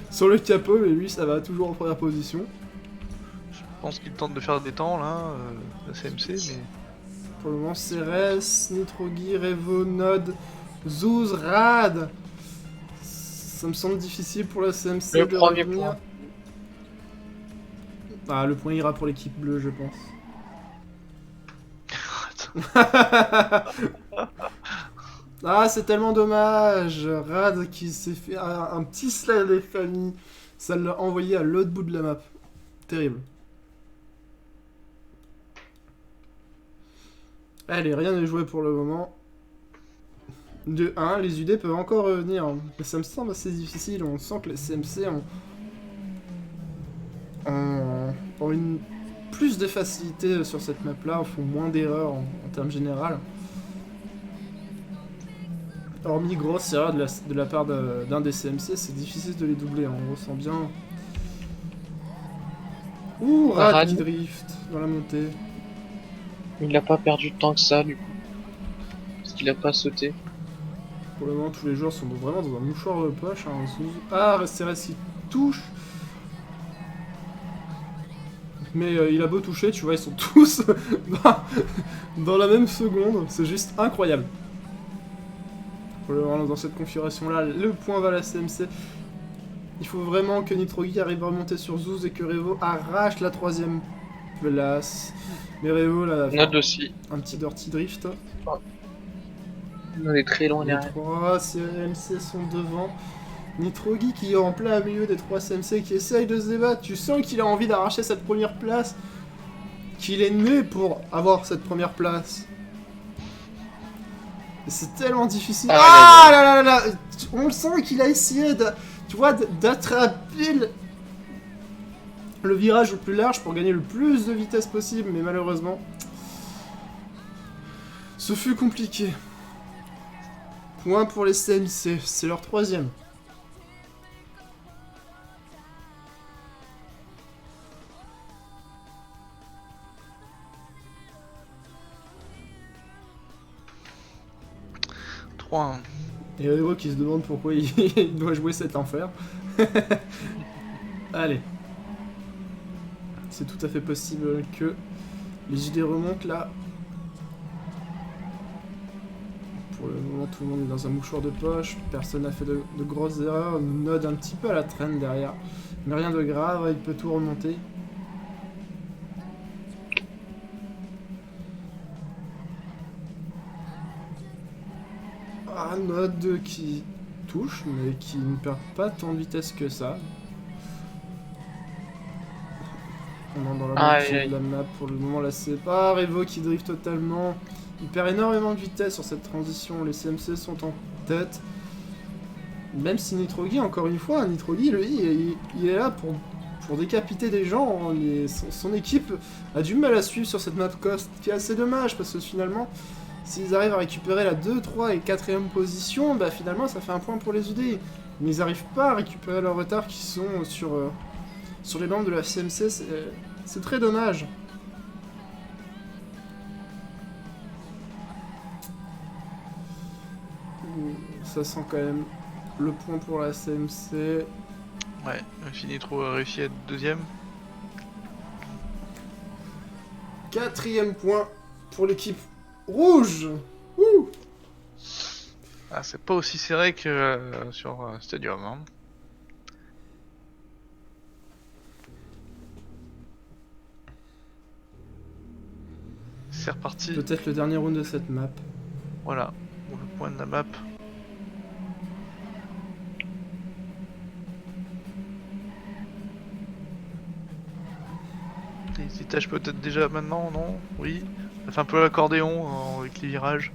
sur le capot, mais lui ça va toujours en première position. Je pense qu'il tente de faire des temps là, la CMC, mais... Pour le moment, CRS, Nitrogi, Revo, Nod, Zouz, Rad. Ça me semble difficile pour la CMC le de premier revenir. point. Ah, le point ira pour l'équipe bleue, je pense. Ah, c'est tellement dommage. Rad qui s'est fait un petit slide des familles. Ça l'a envoyé à l'autre bout de la map. Terrible. Allez, rien n'est joué pour le moment. De 1, les UD peuvent encore revenir. Mais ça me semble assez difficile. On sent que les CMC ont une plus de facilité sur cette map-là, font moins d'erreurs en termes général. Hormis grosse erreur de la part d'un des CMC, c'est difficile de les doubler. On ressent bien Ouh, Rad Rad. qui drift dans la montée. Il n'a pas perdu de temps que ça, du coup. Parce qu'il a pas sauté. Pour le moment, tous les joueurs sont vraiment dans un mouchoir de poche. Hein. Ah, CRS qui touche. Mais il a beau toucher, tu vois, ils sont tous dans la même seconde. C'est juste incroyable. Pour le moment, dans cette configuration-là, le point va à la CMC. Il faut vraiment que Nitrogi arrive à remonter sur Zouz et que Revo arrache la 3ème place. Mais Revo, là, Node aussi. un petit dirty drift. On est très loin Les derrière. 3 CMC sont devant. Nitrogi qui est en plein milieu des 3 CMC qui essaye de se débattre. Tu sens qu'il a envie d'arracher cette première place. Qu'il est né pour avoir cette première place. Et c'est tellement difficile. Ah là là là là. On le sent qu'il a essayé de, tu vois, d'attraper le virage le plus large pour gagner le plus de vitesse possible. Mais malheureusement, ce fut compliqué. Point pour les CMC, c'est leur 3ème. Et Revo qui se demande pourquoi il doit jouer cet enfer. Allez. C'est tout à fait possible que les idées remontent là. Pour le moment, tout le monde est dans un mouchoir de poche. Personne n'a fait de grosses erreurs. Node un petit peu à la traîne derrière. Mais rien de grave, il peut tout remonter. Ah, Node qui touche, mais qui ne perd pas tant de vitesse que ça. On est dans la moitié de la map pour le moment, là c'est pas Revo qui drift totalement. Il perd énormément de vitesse sur cette transition, les CMC sont en tête. Même si Nitrogi, encore une fois, Nitrogi, lui, il est là pour décapiter des gens. Son équipe a du mal à suivre sur cette map cost, qui est assez dommage, parce que finalement, s'ils arrivent à récupérer la 2, 3 et 4ème position, bah finalement ça fait un point pour les UD. Mais ils n'arrivent pas à récupérer leur retard qui sont sur les membres de la CMC, c'est très dommage. Ça sent quand même le point pour la CMC. Ouais, Finitro a réussi à être 2ème. 4ème point pour l'équipe rouge. Ouh. Ah, c'est pas aussi serré que sur Stadium. Hein. C'est reparti. Peut-être le dernier round de cette map. Voilà, pour le point de la map. Il détache peut-être déjà maintenant, non? Oui. Ça fait un peu l'accordéon avec les virages.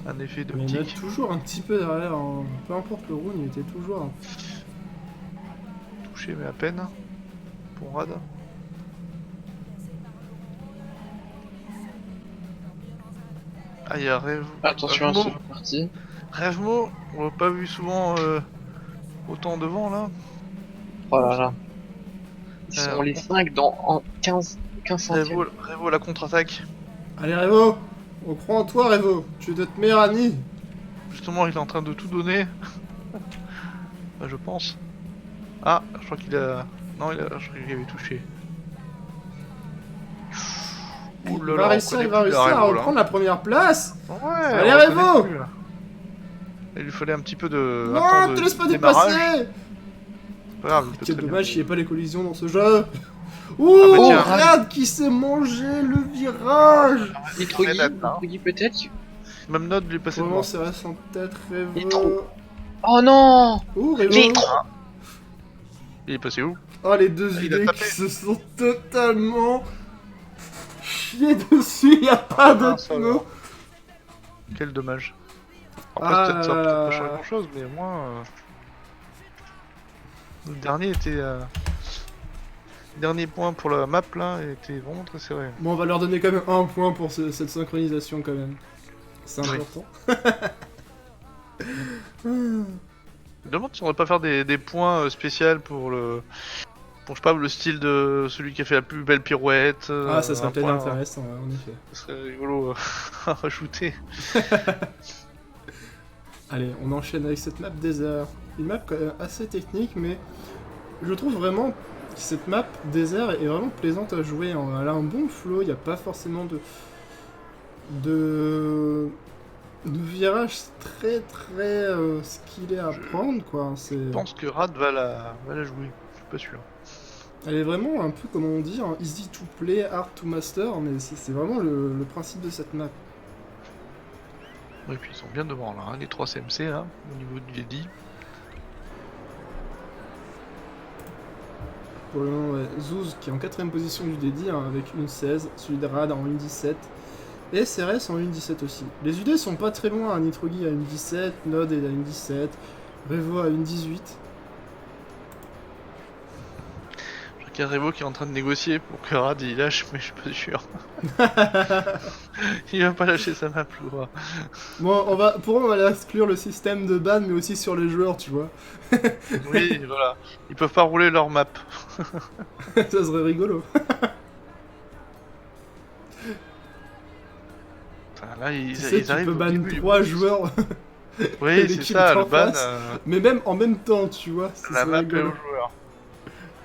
Un effet de Mais il optique. est toujours un petit peu derrière, hein. Peu importe le round, il était toujours... Touché mais à peine. Pour Rad. Ah, il y a Rêve. Attention à ce parti. Rêvemo, on l'a pas vu souvent autant devant là. Oh là là. Ils sont les 5 en 15 centièmes. Rêvo la contre-attaque. Allez Revo, on croit en toi Revo, tu es notre meilleur ami. Justement, il est en train de tout donner. Bah, je pense. Ah, je crois qu'il a... Non, je crois qu'il avait touché. Il va réussir à reprendre la première place. Ouais, allez Revo. Il lui fallait un petit peu de... Non, te laisse pas dépasser. C'est pas grave. Quel dommage qu'il n'y ait pas les collisions dans ce jeu. Ouh, regarde qui s'est mangé le virage. Nitrogi peut-être. Même Node lui est passé devant. C'est reste en tête, Revo. Nitro. Oh non. Ouh, Revo. Nitro. Il est passé où? Oh, les deux idées qui se sont totalement chiés dessus, y a pas d'autre mot. Quel dommage. Après, peut-être ça va peut-être pas changer grand chose, mais au moins. Le dernier était. Le dernier point pour la map là était vraiment très serré. Bon, on va leur donner quand même un point pour cette synchronisation quand même. C'est important. Je me demande si on va pas faire des points spéciaux pour le Bon, je sais pas, le style de celui qui a fait la plus belle pirouette. Ah, ça serait un peut-être point, intéressant, ouais, en effet. Ce serait rigolo à rajouter. Allez, on enchaîne avec cette map désert. Une map quand même assez technique, mais je trouve vraiment que cette map désert est vraiment plaisante à jouer. Elle a un bon flow, il n'y a pas forcément de virages très très skillés à prendre, quoi. Je pense que Rad va la jouer, je suis pas sûr. Elle est vraiment un peu, comme on dit, hein, easy to play, hard to master, mais c'est vraiment le principe de cette map. Et puis ils sont bien devant là, hein, les 3 CMC là, au niveau du Lady. Pour le moment, ouais, Zouz qui est en 4ème position du Dedi hein, avec une 16, celui de Rad en une 17 et SRS en une 17 aussi. Les UD sont pas très loin, hein, Nitrogi à une 17, Node est à une 17, Revo à une 18. Je crois qu'il y a Revo qui est en train de négocier pour que Rad il lâche, mais je suis pas sûr. Il va pas lâcher sa map, je crois. Bon, on va exclure le système de ban, mais aussi sur les joueurs, tu vois. Oui, voilà. Ils peuvent pas rouler leur map. Ça serait rigolo. Enfin, là, ils, Tu sais, ils arrivent tu peux au ban début, 3 joueurs. Oui, c'est l'équipe ça, d'en le ban. face. Mais même en même temps, tu vois. Ça La serait map est rigolo. aux joueurs.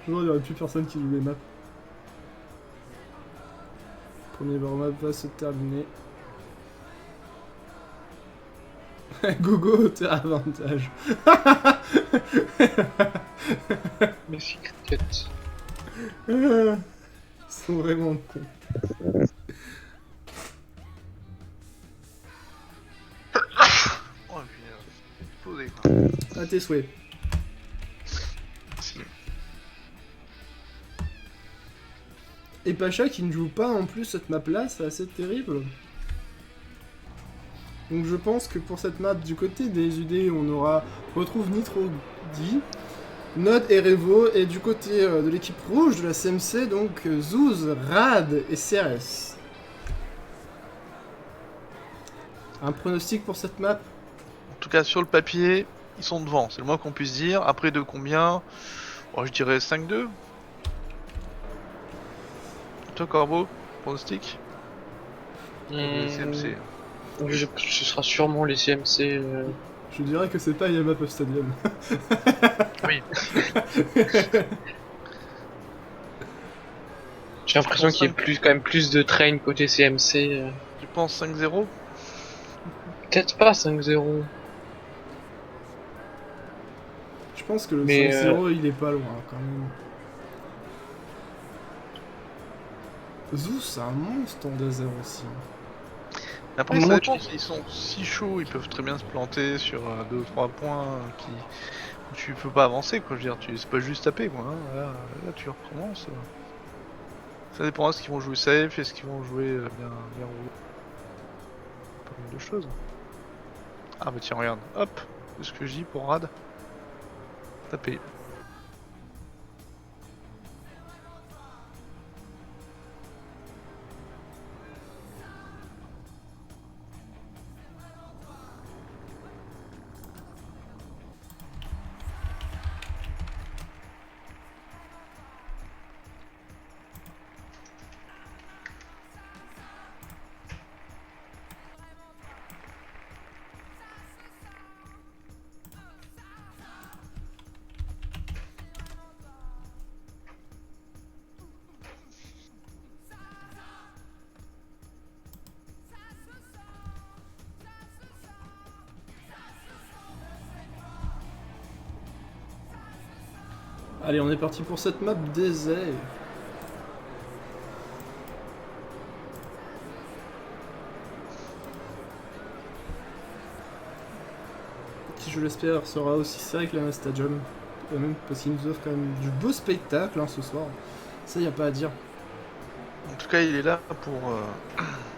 Genre, il n'y aurait plus personne qui joue les maps. Premier warm-up va se terminer. Gogo, t'es à avantage. Merci, cricket. Ils sont vraiment cons. Oh, et puis, posé, quoi. À tes souhaits. Si. Et Pacha qui ne joue pas en plus cette map là, c'est assez terrible. Donc je pense que pour cette map du côté des UD, on retrouve Nitro D, Node et Revo, et du côté de l'équipe rouge de la CMC, donc Zouz, Rad et CRS. Un pronostic pour cette map? En tout cas, sur le papier, ils sont devant, c'est le moins qu'on puisse dire. Après, de combien? Oh, je dirais 5-2. Toi, Corbeau, pronostic? Les CMC. Ce sera sûrement les CMC. Je dirais que c'est pas Yamaha Stadium. Oui. J'ai l'impression qu'il y a quand même plus de train côté CMC. Tu penses 5-0? Peut-être pas 5-0. Je pense que le Mais, 5-0 il est pas loin quand même. Zouz c'est un monstre en désert aussi. Après, Moi, ça dépend, s'ils sont si chauds, ils peuvent très bien se planter sur 2-3 points où tu peux pas avancer, quoi. Je veux dire, c'est pas juste taper, quoi. Hein. Là, tu recommences. Ça dépend de ce qu'ils vont jouer safe et ce qu'ils vont jouer bien roulé. Pas mal de choses. Ah bah tiens, regarde, hop, c'est ce que je dis pour Rad. Taper. Allez, on est parti pour cette map désert. Qui, je l'espère, sera aussi serré que la Stadium. Même parce qu'ils nous offrent quand même du beau spectacle hein, ce soir. Ça, y a pas à dire. En tout cas, il est là pour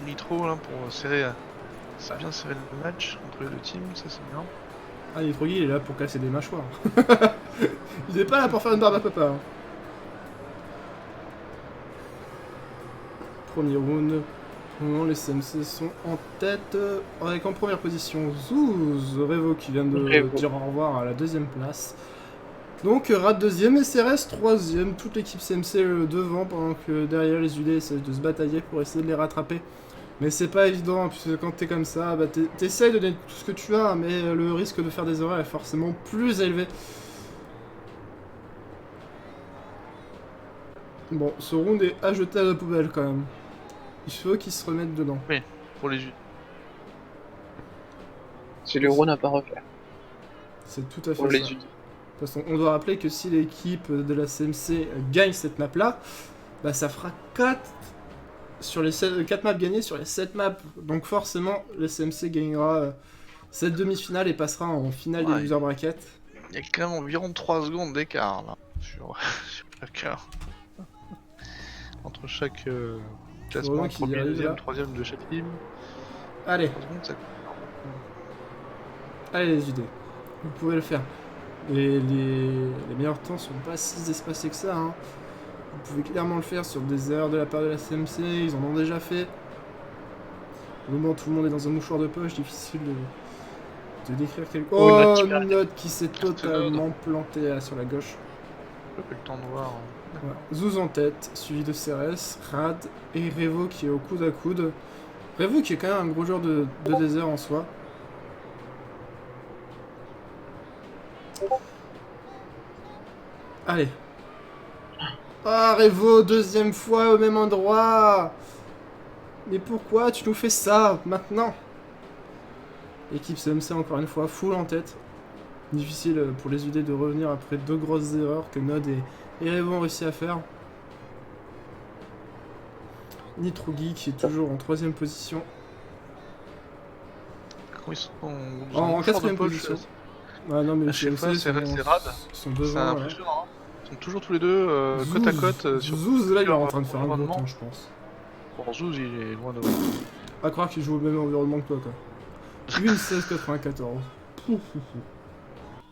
Nitro, là, pour serrer. Ça vient serrer le match entre les deux teams, ça c'est bien. Ah, Nitrogi, il est là pour casser des mâchoires. Il est pas là pour faire une barbe à papa. Hein. Premier round. Pour le moment, les CMC sont en tête. Avec en première position Zouz, Revo qui vient de dire au revoir à la 2ème place. Donc Rad deuxième et CRS troisième. Toute l'équipe CMC devant pendant que derrière les UD essaient de se batailler pour essayer de les rattraper. Mais c'est pas évident, puisque quand t'es comme ça, bah t'essayes de donner tout ce que tu as, mais le risque de faire des erreurs est forcément plus élevé. Bon, ce round est à jeter à la poubelle quand même. Il faut qu'ils se remettent dedans. Oui, pour les UD. C'est le round à pas refaire. C'est tout à fait Pour les ça. UD. De toute façon, on doit rappeler que si l'équipe de la CMC gagne cette map-là, bah ça fera 4 sur les 4 maps gagnées sur les 7 maps. Donc forcément, le CMC gagnera cette demi-finale et passera en finale des loser bracket. Il y a quand même environ 3 secondes d'écart là, sur chacun. Entre chaque classement, premier, deuxième, troisième de chaque team. Allez. 3 secondes, ça... Allez les UD, vous pouvez le faire. Les meilleurs temps sont pas si espacés que ça. Hein. Vous pouvez clairement le faire sur des erreurs de la part de la CMC, ils en ont déjà fait. Au moment où tout le monde est dans un mouchoir de poche, difficile de décrire quelque chose. Oh, Nod qui s'est totalement planté là, sur la gauche. J'ai pas eu le temps de voir. Ouais. Zouz en tête, suivi de CRS, Rad et Revo qui est au coude à coude. Revo qui est quand même un gros joueur de désert en soi. Allez. Ah, Revo, deuxième fois au même endroit. Mais pourquoi tu nous fais ça, maintenant? Équipe CMC, encore une fois, full en tête. Difficile pour les UD de revenir après 2 grosses erreurs que Nod et Revo ont réussi à faire. Nitrogi qui est toujours en 3ème position. Ils sont en 4ème position. Ah non, mais chaque fois, c'est Rad. Sont devant, c'est impressionnant. Ils sont toujours tous les deux côte à côte. Zouz, là, il est en train de faire un gros temps, je pense. Bon, Zouz, il est loin de... À croire qu'il joue au même environnement que toi, quoi. 1,16,94.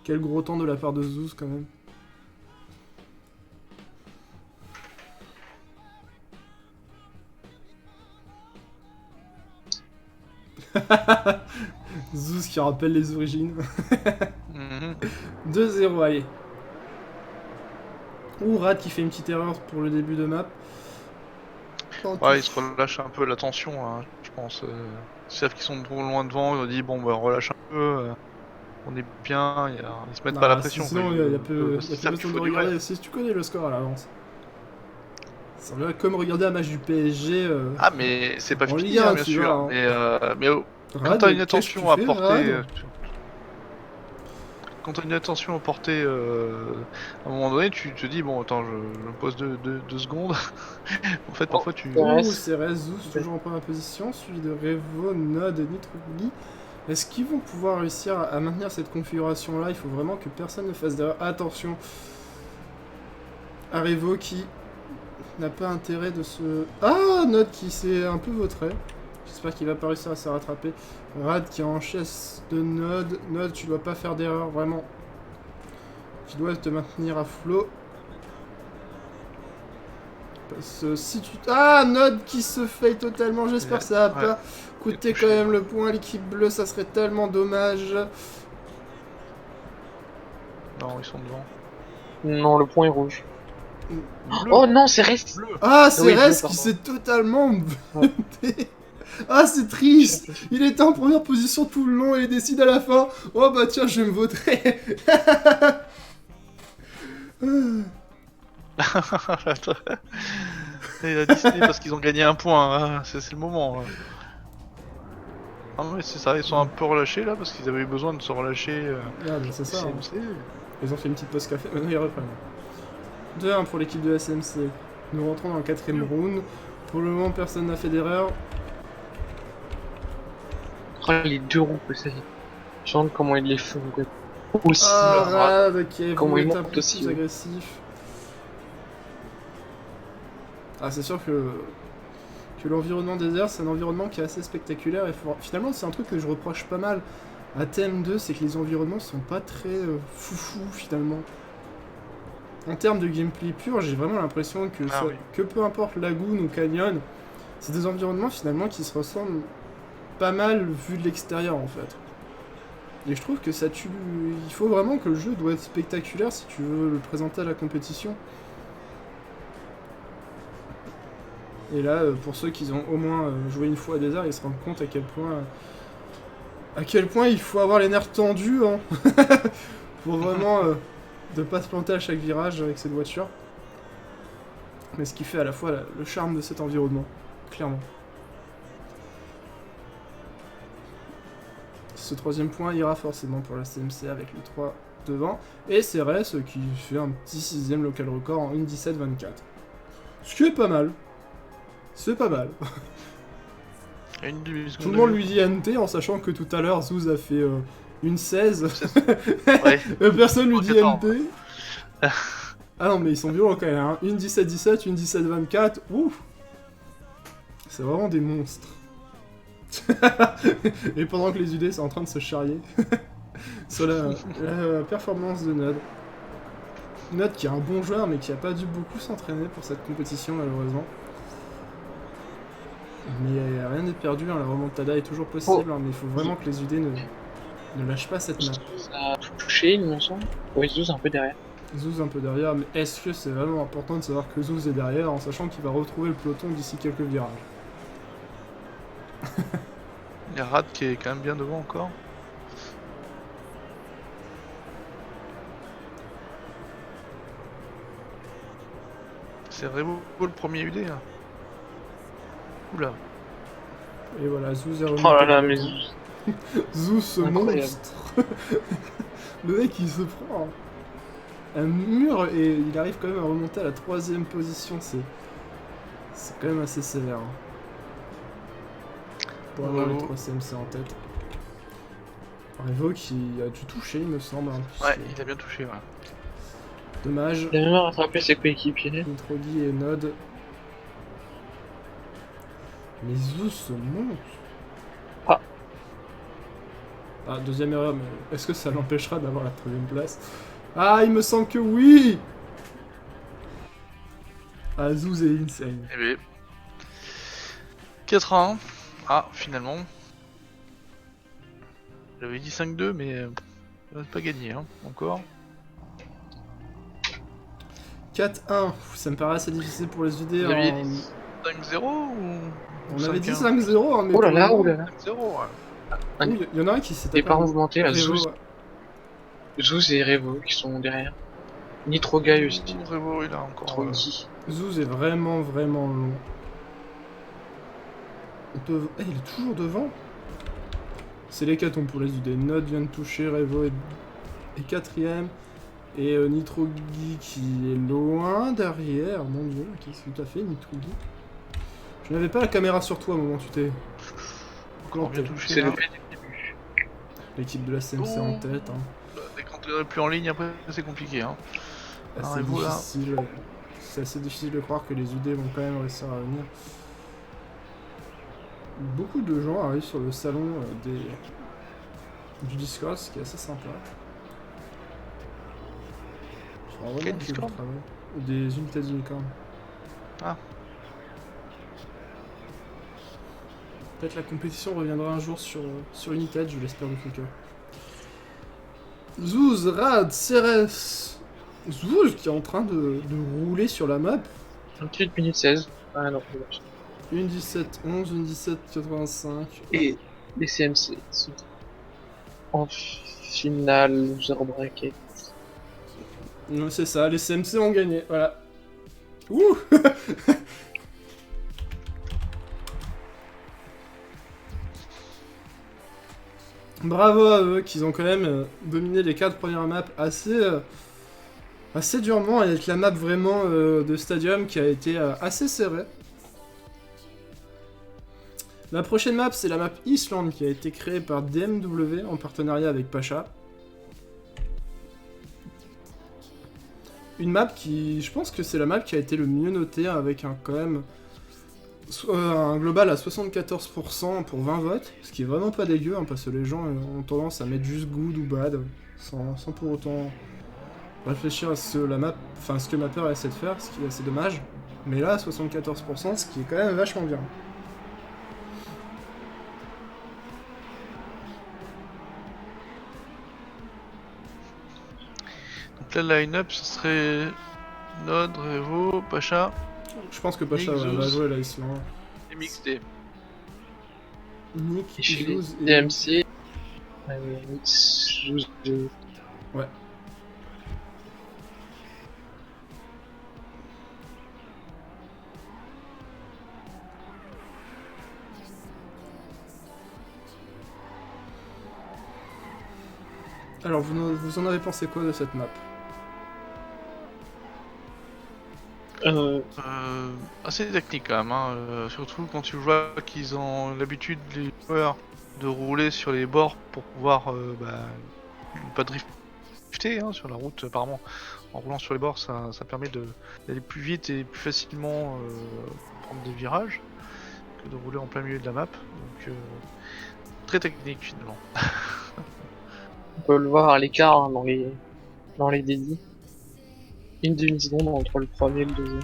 Quel gros temps de la part de Zouz, quand même. Zouz qui rappelle les origines. 2-0, allez. Ou Rad qui fait une petite erreur pour le début de map. Ouais, ils se relâchent un peu la tension, hein, je pense. Ils savent qu'ils sont trop loin devant, ils ont dit bon bah on relâche un peu, on est bien, ils se mettent pas la pression. Sinon il y a peu besoin de regarder, si tu connais le score à l'avance. Ça va comme regarder un match du PSG. Ah mais c'est pas fini, bien sûr, hein. mais quand t'as une attention à porter... Quand t'as une attention à porter, à un moment donné, tu te dis, bon, attends, je me pose 2 secondes. En fait, parfois tu... CRS, Zouz, toujours en première position, suivi de Revo, Nod et Nitrogi. Est-ce qu'ils vont pouvoir réussir à maintenir cette configuration-là? Il faut vraiment que personne ne fasse d'erreur. Attention à Revo qui n'a pas intérêt de se... Ah, Nod qui s'est un peu vautré. J'espère qu'il va pas réussir à se rattraper. Rad qui est en chasse de Nod. Nod, tu dois pas faire d'erreur, vraiment. Tu dois te maintenir à flot. Parce que si tu... Ah, Nod qui se fait totalement. J'espère que ça va pas coûter quand même le point à l'équipe bleue. Ça serait tellement dommage. Non, ils sont devant. Non, le point est rouge. Bleu. Oh non, c'est Rest. Ah, c'est Rest qui s'est totalement... Ah, c'est triste. Il était en première position tout le long et il décide à la fin. Oh bah tiens, je vais me vautrer. Il a décidé parce qu'ils ont gagné un point, hein. C'est le moment. Hein. Ah oui, c'est ça, ils sont un peu relâchés là parce qu'ils avaient eu besoin de se relâcher. Ah, bah c'est ça. Hein. Ils ont fait une petite pause café, maintenant ils reprennent. 2-1 pour l'équipe de la CMC. Nous rentrons dans le 4ème round. Pour le moment, personne n'a fait d'erreur. Oh, les 2 roues que c'est. Je me demande comment ils les font. Aussi. Ah, ok, comment ils montent montent aussi. Plus agressif. Ah, c'est sûr que l'environnement désert, c'est un environnement qui est assez spectaculaire. Et finalement, c'est un truc que je reproche pas mal à TM2, c'est que les environnements sont pas très foufou finalement. En termes de gameplay pur, j'ai vraiment l'impression que, que peu importe Lagoon ou Canyon, c'est des environnements finalement qui se ressemblent pas mal vu de l'extérieur en fait. Et je trouve que ça tue... Il faut vraiment que le jeu doit être spectaculaire si tu veux le présenter à la compétition. Et là, pour ceux qui ont au moins joué une fois à Desert, ils se rendent compte à quel point il faut avoir les nerfs tendus, hein, pour vraiment de pas se planter à chaque virage avec cette voiture. Mais ce qui fait à la fois le charme de cet environnement, clairement. Ce troisième point ira forcément pour la CMC avec le 3 devant. Et CRS qui fait un petit 6ème local record en 1.17.24. Ce qui est pas mal. C'est pas mal. Tout le monde lui dit NT en sachant que tout à l'heure Zouz a fait une 16. Ouais. Personne lui dit Attends. NT. Ah non mais ils sont violents quand même. Hein. Une 17-17, une 17-24. Ouf. C'est vraiment des monstres. Et pendant que les UD sont en train de se charrier sur la performance de Nod. Nod qui est un bon joueur mais qui a pas dû beaucoup s'entraîner pour cette compétition malheureusement. Mais rien n'est perdu, hein, la remontada est toujours possible, hein, mais il faut vraiment que les UD ne lâchent pas cette map. Zouz a touché, il me semble. Ouais, Zouz un peu derrière. Zouz un peu derrière, mais est-ce que c'est vraiment important de savoir que Zouz est derrière en sachant qu'il va retrouver le peloton d'ici quelques virages? Il y a Rad qui est quand même bien devant encore. C'est Revo le premier UD là. Oula. Et voilà, Zouz est remonté. Oh là là, mais Zouz. Zouz ce Incroyable. monstre. Le mec il se prend un mur et il arrive quand même à remonter à la 3ème position, c'est quand même assez sévère. Hein. Pour avoir les 3 CMC en tête. Revo qui a dû toucher il me semble. Hein, Ouais, il a bien touché, ouais. Dommage. Il a même rattrapé ses coéquipiers. Nitrogi et Nod. Mais Zouz se monte. Ah, deuxième erreur, mais est-ce que ça l'empêchera d'avoir la 3ème place? Ah, il me semble que oui. Ah, Zouz est insane. Eh bien. 4-1. Ah, finalement. J'avais dit 5-2, mais c'est pas gagné, hein, encore. 4-1, ça me paraît assez difficile pour les UD. Vous aviez dit 5-0 ou... On avait dit 5-1? 5-0, hein, mais... Oh là là, oh là là. 5-0, ouais. Il y en a un qui s'est tapé Départ un- mouvementé, là, Revo, Zouz. ouais. Zouz et Revo qui sont derrière. Nitrogai aussi. Revo, il a encore... Nitrogi. Zouz est vraiment long. Il est toujours devant. C'est l'hécatombe pour les UD. Nod vient de toucher, Revo est 4ème. Et Nitrogi qui est loin derrière. Mon dieu, qu'est-ce que tu as fait, Nitrogi? Je n'avais pas la caméra sur toi au moment où tu t'es Encore bien planté. touché, C'est là. le fait du début. L'équipe de la CMC en tête. Hein. Dès qu'on est plus en ligne, après, c'est compliqué, hein. Assez Revo, là. difficile. C'est assez difficile de croire que les UD vont quand même réussir à venir. Beaucoup de gens arrivent sur le salon du Discord, ce qui est assez sympa. Je crois vraiment Quel qu'il y a du Discord? travail. Des unités d'unicorn. Ah. Peut-être la compétition reviendra un jour sur United, je l'espère de tout cœur. Zouz, Rad, Ceres. Zouz qui est en train de rouler sur la map. 28 minutes 16. Ah non, c'est dommage. Une 17-11, une 17-85. Et les CMC sont en finale loser bracket. Non, c'est ça, les CMC ont gagné, voilà. Ouh. Bravo à eux, qu'ils ont quand même dominé les 4 premières maps assez durement, avec la map vraiment de Stadium qui a été assez serrée. La prochaine map, c'est la map Island qui a été créée par DMW en partenariat avec Pacha. Une map qui, je pense que c'est la map qui a été le mieux notée avec quand même un global à 74% pour 20 votes, ce qui est vraiment pas dégueu, hein, parce que les gens ont tendance à mettre juste good ou bad, sans pour autant réfléchir à ce que Mapper essaie de faire, ce qui est assez dommage. Mais là, 74%, ce qui est quand même vachement bien. Donc là, le line-up, ce serait Nod, Revo, Pacha Je pense que Pacha Nick, va Zeus. jouer là, ici. Hein. et Mixed. Nick, Et chez les Zouz et... DMC, Zouz, Ouais. Alors, vous en avez pensé quoi de cette map? Assez technique quand même, hein. Surtout quand tu vois qu'ils ont l'habitude, les joueurs, de rouler sur les bords pour pouvoir pas drifter hein, sur la route. Apparemment, en roulant sur les bords, ça permet d'aller plus vite et plus facilement prendre des virages que de rouler en plein milieu de la map. Donc, très technique finalement. on peut le voir à l'écart hein, dans les dédits. Une demi-seconde entre le premier et le deuxième.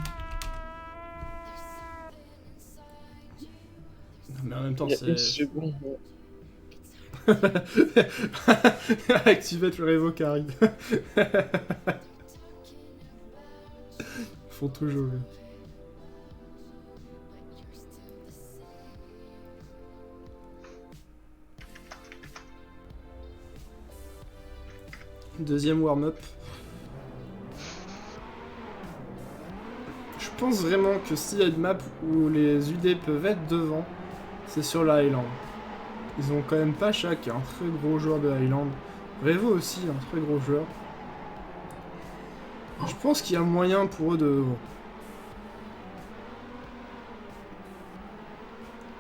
Mais en même temps, Il y a c'est... une seconde. Activate le Revo carry. Ils font tout jouer. Deuxième warm-up. Je pense vraiment que s'il y a une map où les UD peuvent être devant, c'est sur la Highland. Ils ont quand même Pacha qui est un très gros joueur de Highland. Revo aussi, un très gros joueur. Je pense qu'il y a moyen pour eux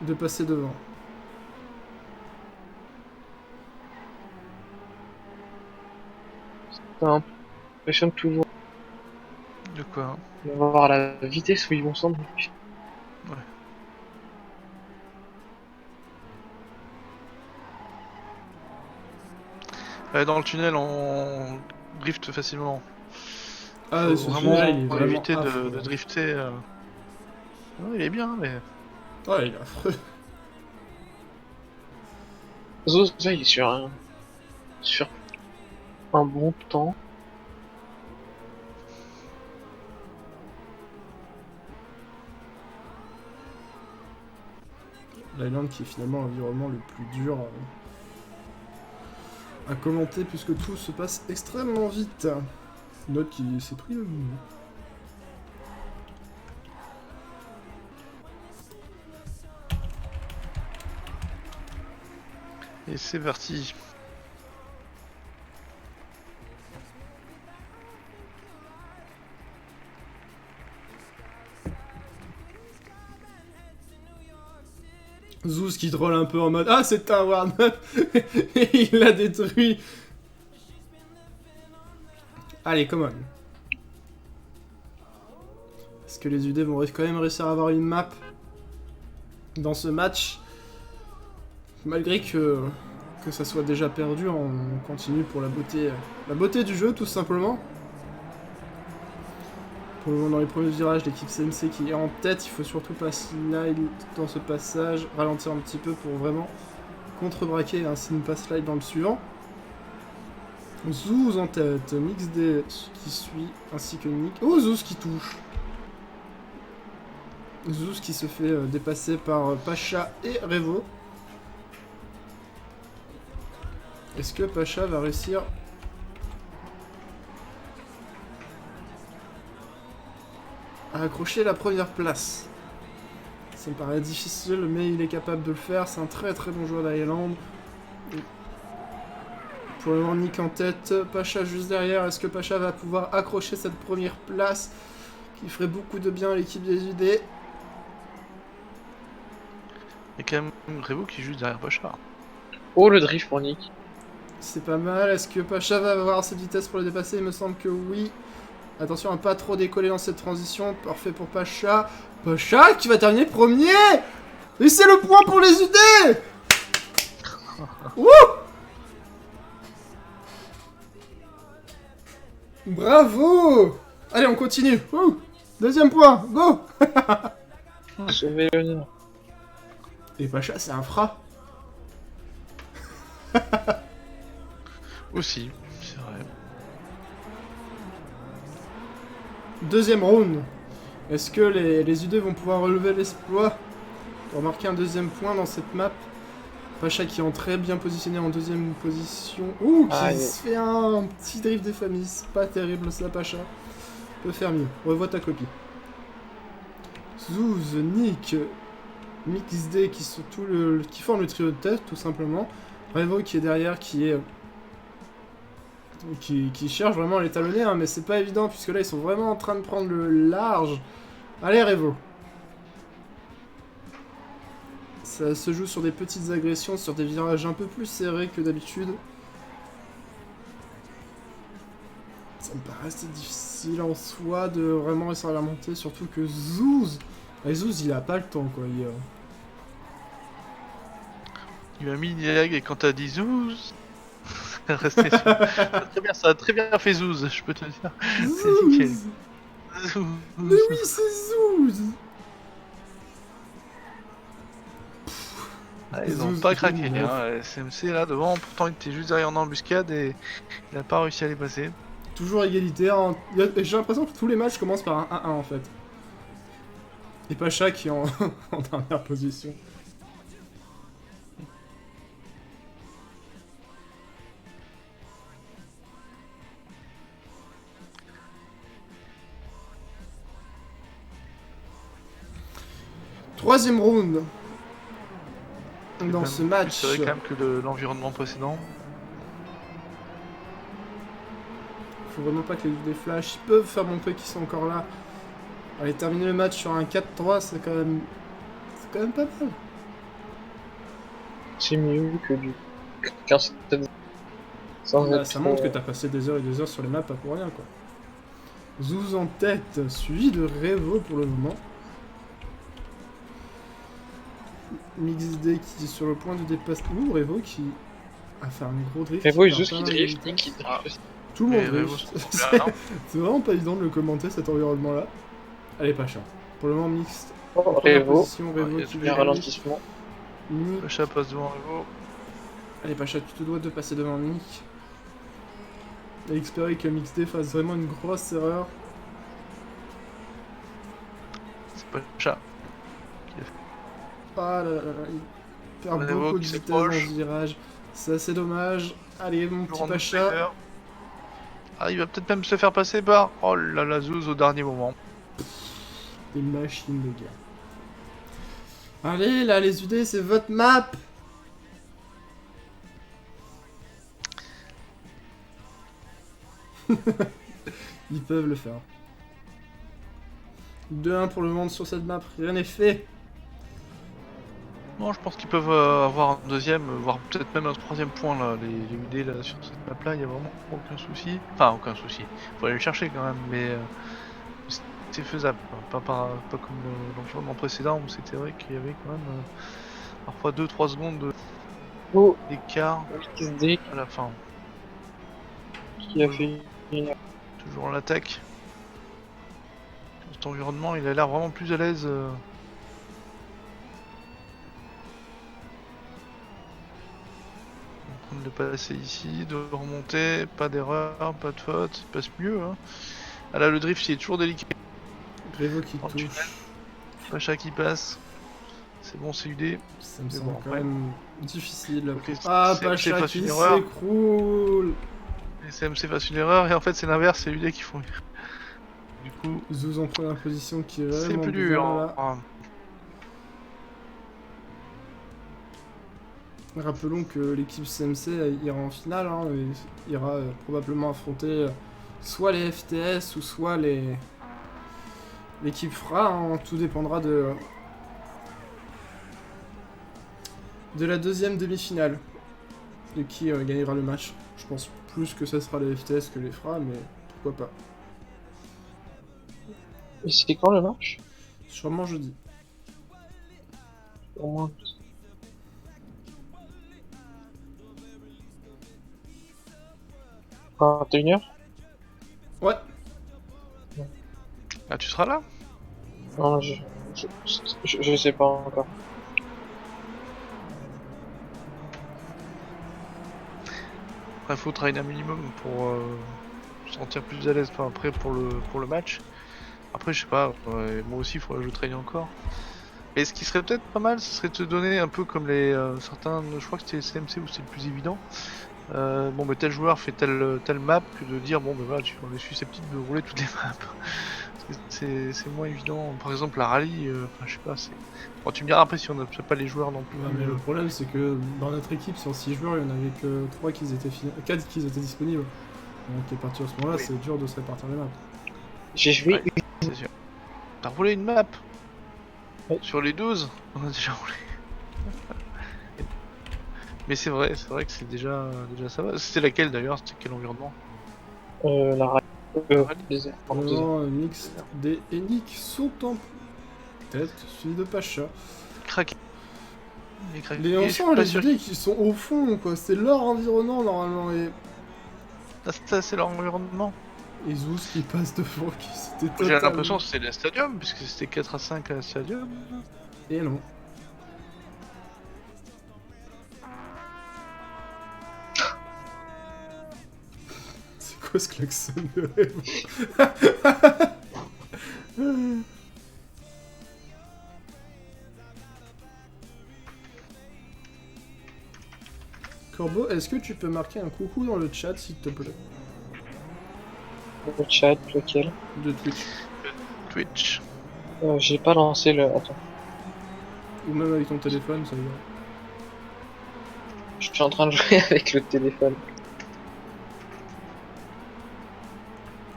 de passer devant. Ça impressionne toujours De quoi hein. de voir la vitesse où ils vont s'emmener. Dans le tunnel, on drift facilement. Ah, Faut ce vraiment tunnel, il est vraiment éviter affreux. de drifter. Ouais, il est bien, mais Ouais, il est affreux. Zouz, là, il est sur un bon temps. L'Highland qui est finalement l'environnement le plus dur à commenter puisque tout se passe extrêmement vite. Note qui s'est pris le mou. et c'est parti. Zeus qui troll un peu en mode ah c'est un warm-up et il l'a détruit. Allez, come on. Est-ce que les UD vont quand même réussir à avoir une map dans ce match? Malgré que ça soit déjà perdu, on continue pour la beauté du jeu tout simplement. Pour le moment dans les premiers virages, l'équipe CMC qui est en tête, il faut surtout pas slide dans ce passage, ralentir un petit peu pour vraiment contrebraquer ainsi ne pas slide dans le suivant. Zouz en tête, Mixed qui suit, ainsi que Nick. Oh, Zouz qui touche. Zouz qui se fait dépasser par Pacha et Revo. Est-ce que Pacha va réussir à accrocher la première place? Ça me paraît difficile, mais il est capable de le faire. C'est un très très bon joueur d'Highland. Pour le moment, Nick en tête, Pacha juste derrière. Est-ce que Pacha va pouvoir accrocher cette première place qui ferait beaucoup de bien à l'équipe des UD? Il y a quand même Revo qui est juste derrière Pacha. Oh, le drift pour Nick. C'est pas mal. Est-ce que Pacha va avoir assez de vitesse pour le dépasser? Il me semble que oui. Attention à pas trop décoller dans cette transition. Parfait pour Pacha. Pacha qui va terminer premier! Et c'est le point pour les UD! Wouh! Bravo! Allez, on continue. Wouh! Deuxième point, go! Sauver l'honneur. Et Pacha, c'est un fra. Aussi, c'est vrai. Deuxième round. Est-ce que les U2 vont pouvoir relever l'exploit pour marquer un deuxième point dans cette map? Pacha qui est très bien positionné en deuxième position. Ouh, qui se fait un petit drift des familles. C'est pas terrible ça, Pacha. Peut faire mieux. Revois ta copie. Zouz, Nick, MixD qui forment le trio de tête tout simplement. Revo qui est derrière, qui cherche vraiment à les talonner, hein, mais c'est pas évident puisque là ils sont vraiment en train de prendre le large. Allez Revo. Ça se joue sur des petites agressions, sur des virages un peu plus serrés que d'habitude. Ça me paraît assez difficile en soi de vraiment réussir à la monter, surtout que Zouz... Zouz il a pas le temps quoi. Il m'a mis une lag et quand t'as dit Zouz, resté sur... ça a très bien fait Zouz, je peux te dire. C'est nickel. Zouz. Mais oui, c'est Zouz. Ah, ils ont pas craqué, hein. SMC là devant, pourtant il était juste derrière en embuscade et il a pas réussi à les passer. Toujours égalitaire, j'ai l'impression que tous les matchs commencent par un 1-1 en fait. Et Pacha qui est en dernière position. Troisième round dans ce match. C'est vrai quand même que l'environnement précédent. Faut vraiment pas que les flashs ils peuvent faire montrer qu'ils sont encore là. Allez, terminer le match sur un 4-3, c'est quand même pas mal. C'est mieux que du 15. Ça montre que t'as passé des heures et des heures sur les maps pas pour rien quoi. Zouz en tête, suivi de Revo pour le moment. MixD qui est sur le point de dépasser. Ouh, Revo qui a fait un gros drift. Revo il juste qui drift, Nick qui drift. Tout le monde drift. C'est vraiment pas évident de le commenter cet environnement là. Allez, Pacha. Pour le moment, mixte. Revo qui fait un ralentissement. Pacha passe devant Revo. Allez, Pacha, tu te dois de passer devant Nick. Et espérer que MixD fasse vraiment une grosse erreur. C'est Pacha. Ah là là là, il perd beaucoup de vitesse dans ce virage. C'est assez dommage. Allez, mon petit Pacha. Ah, il va peut-être même se faire passer par... Oh là là, Zouz au dernier moment. Des machines de guerre. Allez, là, les UD, c'est votre map. Ils peuvent le faire. 2-1 pour le monde sur cette map, rien n'est fait. Non, je pense qu'ils peuvent avoir un deuxième, voire peut-être même un troisième point là, les UD là, sur cette map là, il n'y a vraiment aucun souci. Enfin, aucun souci. Faut aller le chercher quand même, mais c'est faisable. Pas comme l'environnement précédent où c'était vrai qu'il y avait quand même parfois 2-3 secondes d'écart à la fin. Qui a fait toujours l'attaque. Cet environnement, il a l'air vraiment plus à l'aise. De passer ici, de remonter, pas d'erreur, pas de faute, il passe mieux. Hein. Ah là, le drift il est toujours délicat. Revo qui touche. Pacha qui passe. C'est bon, c'est UD. Ça me semble quand même difficile. Okay, Pacha qui s'écroule. CMC fasse une erreur et en fait c'est l'inverse, c'est UD qui font. Du coup, Zouz en première position qui est vraiment c'est plus dur. Là. Rappelons que l'équipe CMC ira en finale, hein, et ira probablement affronter soit les FTS ou soit l'équipe FRA, hein, tout dépendra de la deuxième demi-finale, de qui gagnera le match. Je pense plus que ça sera les FTS que les FRA, mais pourquoi pas. Et c'est quand le match? Sûrement jeudi. Au moins. À 21h? Ouais. Ah, tu seras là? Non, je sais pas encore. Après, faut travailler un minimum pour se sentir plus à l'aise après pour le match. Après, je sais pas, moi aussi, il faudrait que je traîne encore. Et ce qui serait peut-être pas mal, ce serait de te donner un peu comme les certains, je crois que c'était CMC où c'était le plus évident. Bon, mais tel joueur fait telle map que de dire bon, ben voilà, on est susceptible de rouler toutes les maps. Parce que c'est moins évident. Par exemple, la rallye, enfin, je sais pas, c'est. Bon, tu me diras après si on n'a peut-être pas les joueurs non plus. Ouais, mais le problème, c'est que dans notre équipe, sur 6 joueurs, il y en avait que 4 qui étaient disponibles. Donc, à partir de ce moment-là, Oui. c'est dur de se répartir les maps. J'ai joué Ouais, c'est sûr. T'as roulé une map Oui. sur les 12. On a déjà roulé. Mais c'est vrai que c'est déjà ça va. C'était laquelle d'ailleurs? C'était quel environnement? la rallye. Rallye. Désert. Pardon, désert. Non, mix des Enix sont en tête, suivi de Pacha. Craqué. Il est craqué. Les Et on je suis sent pas les sûr idées qui sont au fond, quoi. C'est leur environnement normalement. Et ça c'est leur environnement. Zeus qui passe devant, qui c'était J'ai total. l'impression que c'était le stadium, puisque c'était 4 à 5 à la stadium. Et non. C'est quoi ce klaxon de rêve? Corbeau, est-ce que tu peux marquer un coucou dans le chat s'il te plaît? Le chat, lequel? De Twitch. Twitch. J'ai pas lancé le. Attends. Ou même avec ton téléphone, ça ira. Je suis en train de jouer avec le téléphone.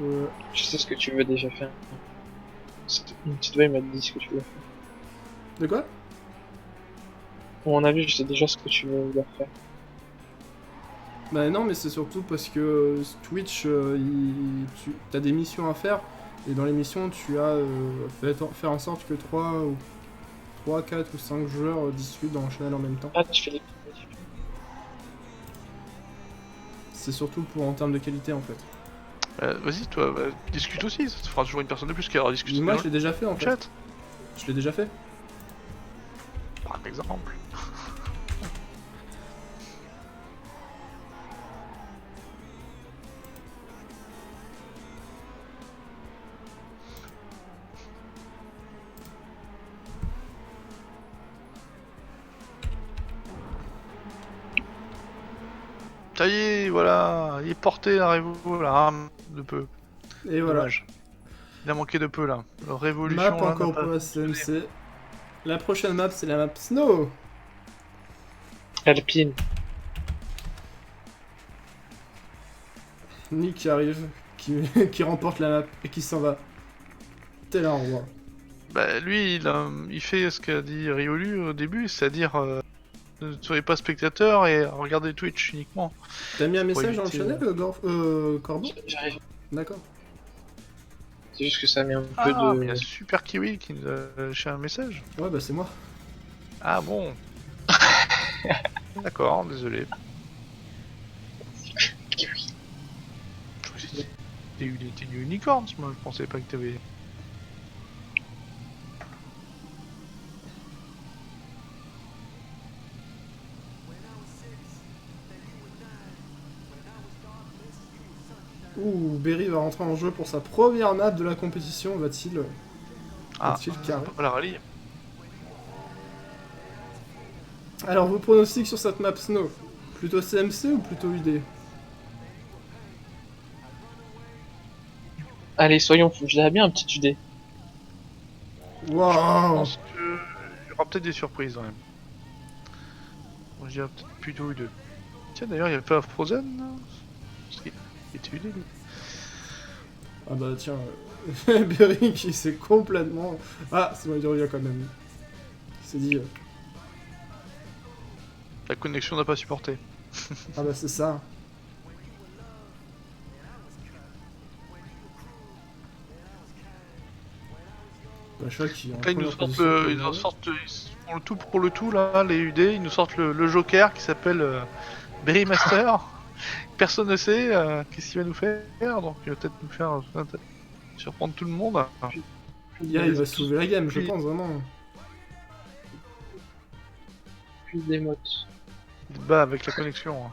Ouais. Je sais ce que tu veux déjà faire. Une petite voix m'a dit ce que tu veux faire. De quoi? À mon avis, je sais déjà ce que tu veux faire. Bah non, mais c'est surtout parce que Twitch, t'as des missions à faire, et dans les missions, tu as faire en sorte que 3, 4 ou 5 joueurs discutent dans le channel en même temps. Ah, tu fais les. C'est surtout pour en termes de qualité en fait. Vas-y, toi, discute aussi. Ça te fera toujours une personne de plus qui aura discuté. Moi dans je l'ai déjà fait en le fait. chat, Je l'ai déjà fait. par exemple. Ça y est, voilà, il est porté la Révo, la rame de peu. Et voilà. Dommage. Il a manqué de peu là. La révolution. Map là, n'a encore pas pour fonctionné. SMC. La prochaine map c'est la map Snow. Alpine. Nick qui arrive, qui remporte la map et qui s'en va. Tel un roi. Bah lui, il fait ce qu'a dit Riolu au début, c'est-à-dire ne soyez pas spectateur et regardez Twitch uniquement. T'as mis un Pour message dans le éviter, channel, Corbeau? J'arrive. D'accord. C'est juste que ça met un peu Ah, de. mais il y a Super Kiwi qui nous a lâché un message. Ouais, bah c'est moi. Ah bon. D'accord, désolé. Je croyais que t'es une unicorn, moi je pensais pas que t'avais... Ouh, Berry va rentrer en jeu pour sa première map de la compétition. Va-t-il carrer? pas la rallye. Alors, vos pronostics sur cette map Snow? Plutôt CMC ou plutôt UD? Allez, soyons fous. Je dirais bien un petit UD. Je Waouh! pense que... il y aura peut-être des surprises quand même. Moi je dirais peut-être plutôt U2. Tiens d'ailleurs, il y avait pas Frozen là. Parce qu'il était UD lui. Ah bah tiens, Berry qui s'est complètement... Ah, c'est moi qui revient quand même. Il s'est dit... La connexion n'a pas supporté. Ah bah c'est ça. Pacha qui... Donc là, ils nous sortent, pour le tout là, les UD, ils nous sortent le Joker qui s'appelle Berry Master. Personne ne sait qu'est-ce qu'il va nous faire, donc il va peut-être nous faire surprendre tout le monde. Il va sauver la game, je pense vraiment. Puis des mottes. Il se bat avec la connexion. Hein.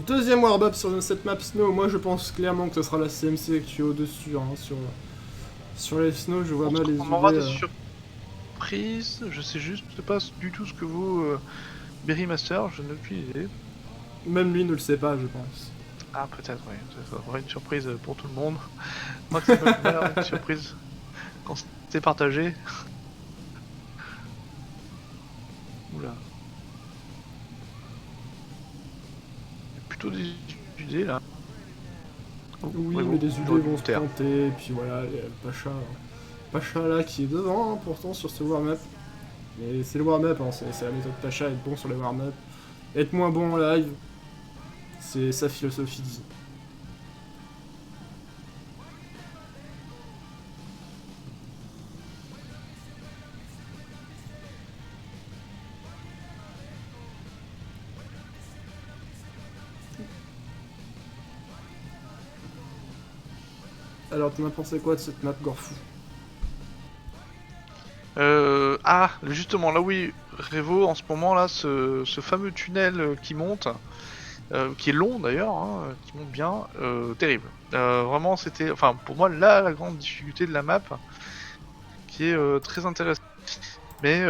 Deuxième warm-up sur cette map snow, moi je pense clairement que ce sera la CMC qui est au-dessus. Hein, sur les snow, je vois mal les On aura des UD. surprises, je sais juste pas du tout ce que vaut Berry Master, je n'ai aucune idée. Même lui ne le sait pas, je pense. Ah peut-être, oui, ça aura une surprise pour tout le monde. Moi que ça me fait mal, une surprise quand c'est partagé. Oula. Il y a plutôt des idées là. Oh, Oui, ouais, mais bon, les UD j'aurais vont dû se taire. planter, et puis voilà, il y a Pacha là qui est devant, hein, pourtant sur ce warm-up. Mais c'est le warm-up, hein, c'est la méthode Pacha, être bon sur les warm-up. Être moins bon en live, c'est sa philosophie de vie. Alors, t'en as pensé quoi de cette map Gorfou? Justement, là oui, Revo, en ce moment là, ce fameux tunnel qui monte, qui est long d'ailleurs, hein, qui monte bien, terrible. Vraiment, c'était, enfin, pour moi, là, la grande difficulté de la map, qui est très intéressante. Mais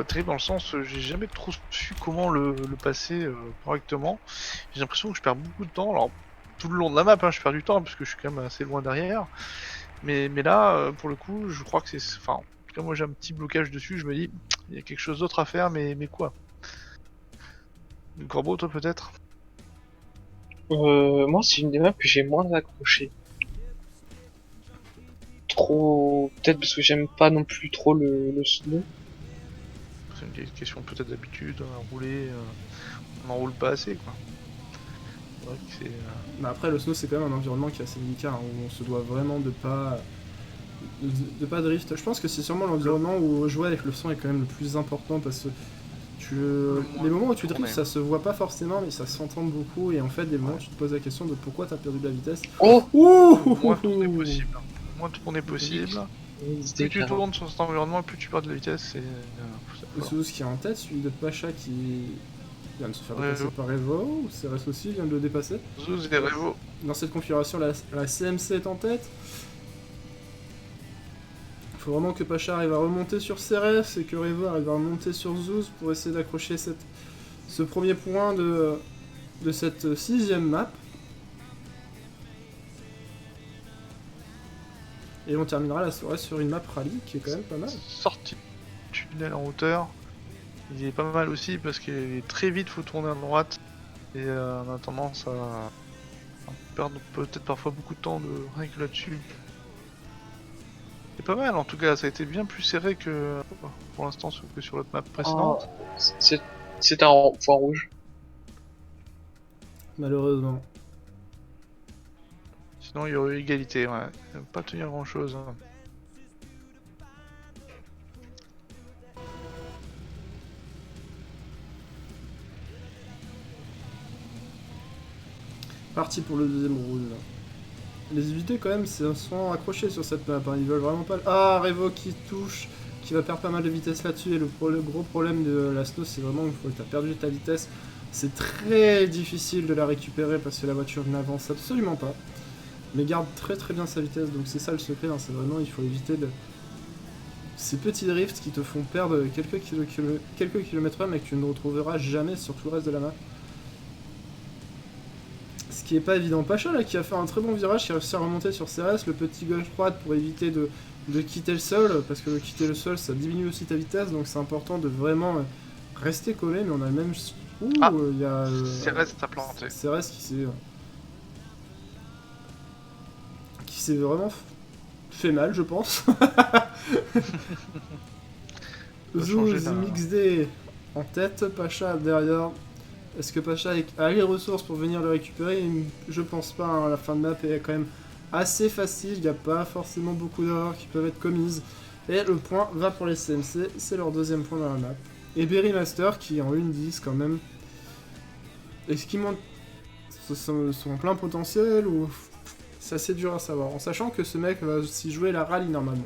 terrible dans le sens, j'ai jamais trop su comment le passer correctement. J'ai l'impression que je perds beaucoup de temps. Alors, tout le long de la map, hein, je perds du temps parce que je suis quand même assez loin derrière. Mais là, pour le coup, je crois que c'est. Enfin, en tout cas, moi j'ai un petit blocage dessus. Je me dis, il y a quelque chose d'autre à faire, mais quoi? Le corbeau, toi peut-être? Moi, c'est une des maps que j'ai moins accroché. Trop, peut-être parce que j'aime pas non plus trop le snow. C'est une question peut-être d'habitude, rouler. On n'enroule pas assez, quoi. C'est vrai que c'est. Mais après, le snow, c'est quand même un environnement qui est assez délicat, hein, où on se doit vraiment de pas drift. Je pense que c'est sûrement l'environnement où jouer avec le son est quand même le plus important parce que les moments où tu drifts, ça se voit pas forcément, mais ça s'entend beaucoup. Et en fait, des moments où tu te poses la question de pourquoi t'as perdu de la vitesse. Oh, Moins de tourner possible. Moins de tourner possible. il se Plus tu déclare. tournes sur cet environnement, plus tu perds de la vitesse. Et, Le Zouz qui est en tête, celui de Pacha qui vient de se faire dépasser Revo. par Evo, ou CRS aussi vient de le dépasser. Zouz et Revo. Dans cette configuration, la CMC est en tête. Il faut vraiment que Pacha arrive à remonter sur CRS et que Revo arrive à remonter sur Zouz pour essayer d'accrocher ce premier point de cette sixième map. Et on terminera la soirée sur une map rallye qui est quand même pas mal. Sortie du tunnel en hauteur. Il est pas mal aussi parce qu'il est très vite, faut tourner à droite. Et on a tendance à perdre peut-être parfois beaucoup de temps de rien que là-dessus. C'est pas mal en tout cas, ça a été bien plus serré que pour l'instant que sur l'autre map précédente. C'est un point rouge. Malheureusement. Sinon il y aurait eu égalité, ouais. Pas tenir grand chose. Hein. Parti pour le deuxième round. Les UD quand même sont accrochés sur cette map, hein. Ils veulent vraiment pas... Ah, Revo qui touche, qui va perdre pas mal de vitesse là-dessus, et le gros problème de la snow c'est vraiment une fois que tu as perdu ta vitesse, c'est très difficile de la récupérer parce que la voiture n'avance absolument pas, mais garde très bien sa vitesse, donc c'est ça le secret, hein. C'est vraiment, il faut éviter ces petits drifts qui te font perdre quelques kilomètres heure mais que tu ne retrouveras jamais sur tout le reste de la map. Ce qui est pas évident. Pacha là qui a fait un très bon virage, qui a réussi à remonter sur CRS, le petit gauche-droite pour éviter de quitter le sol, parce que de quitter le sol ça diminue aussi ta vitesse, donc c'est important de vraiment rester collé, mais on a le même... Ouh, il y a... CRS t'a planté. CRS qui s'est vraiment fait mal, je pense. Zouz, MixD en tête, Pacha derrière. Est-ce que Pacha a les ressources pour venir le récupérer? Je pense pas, hein. La fin de map est quand même assez facile, il n'y a pas forcément beaucoup d'erreurs qui peuvent être commises. Et le point va pour les CMC, c'est leur deuxième point dans la map. Et Berry Master qui est en 1-10 quand même. Est-ce qu'ils montent son plein potentiel ou... C'est assez dur à savoir, en sachant que ce mec va aussi jouer la rallye normalement.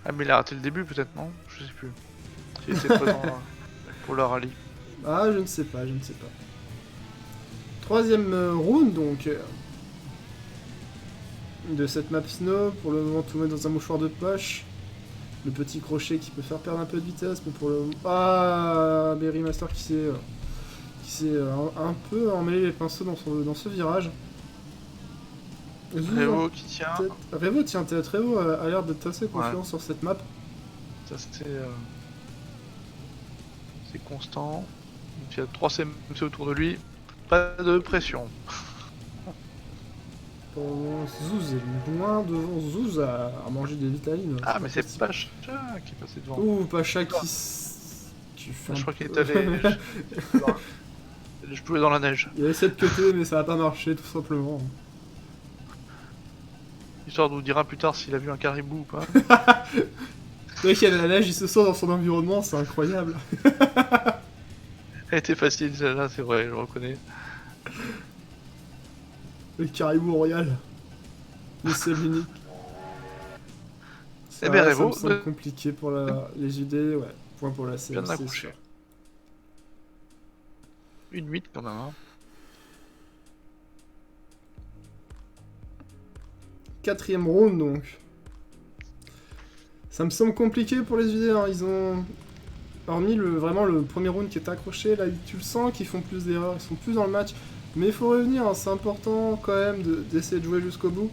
Ah mais il a raté le début peut-être, non? Je sais plus. Il était présent pour la rallye. Ah, je ne sais pas, je ne sais pas. Troisième round, donc, de cette map Snow. Pour le moment, tout met dans un mouchoir de poche. Le petit crochet qui peut faire perdre un peu de vitesse, mais pour le... Ah, Berry Master qui s'est un peu emmêlé les pinceaux dans ce virage. Revo qui tient. Revo tient tête. Revo a l'air d'être assez confiant sur cette map. Ça c'est constant. Il y a 3 CMC autour de lui. Pas de pression. Zouz est loin devant. Zouz a mangé des vitamines. Ah, mais c'est Pacha qui est passé devant. Ouh, Pacha qui fait je crois qu'il est allé. Je pouvais dans la neige. Il a essayé de cutter, mais ça n'a pas marché, tout simplement. Histoire de vous dira plus tard s'il a vu un caribou ou pas. Le mec, il y a de la neige, il se sent dans son environnement, c'est incroyable. Elle était facile celle-là, c'est vrai, je reconnais. Le caribou royal. Le seul unique. Eh ben, ça Revo, me semble compliqué pour les UD, ouais. Point pour la CMC. Bien accouché. Une 8 quand même. Hein. Quatrième round donc. Ça me semble compliqué pour les UD, hein. Ils ont... Hormis vraiment le premier round qui est accroché, là tu le sens qu'ils font plus d'erreurs, ils sont plus dans le match. Mais il faut revenir, hein. C'est important quand même d'essayer de jouer jusqu'au bout.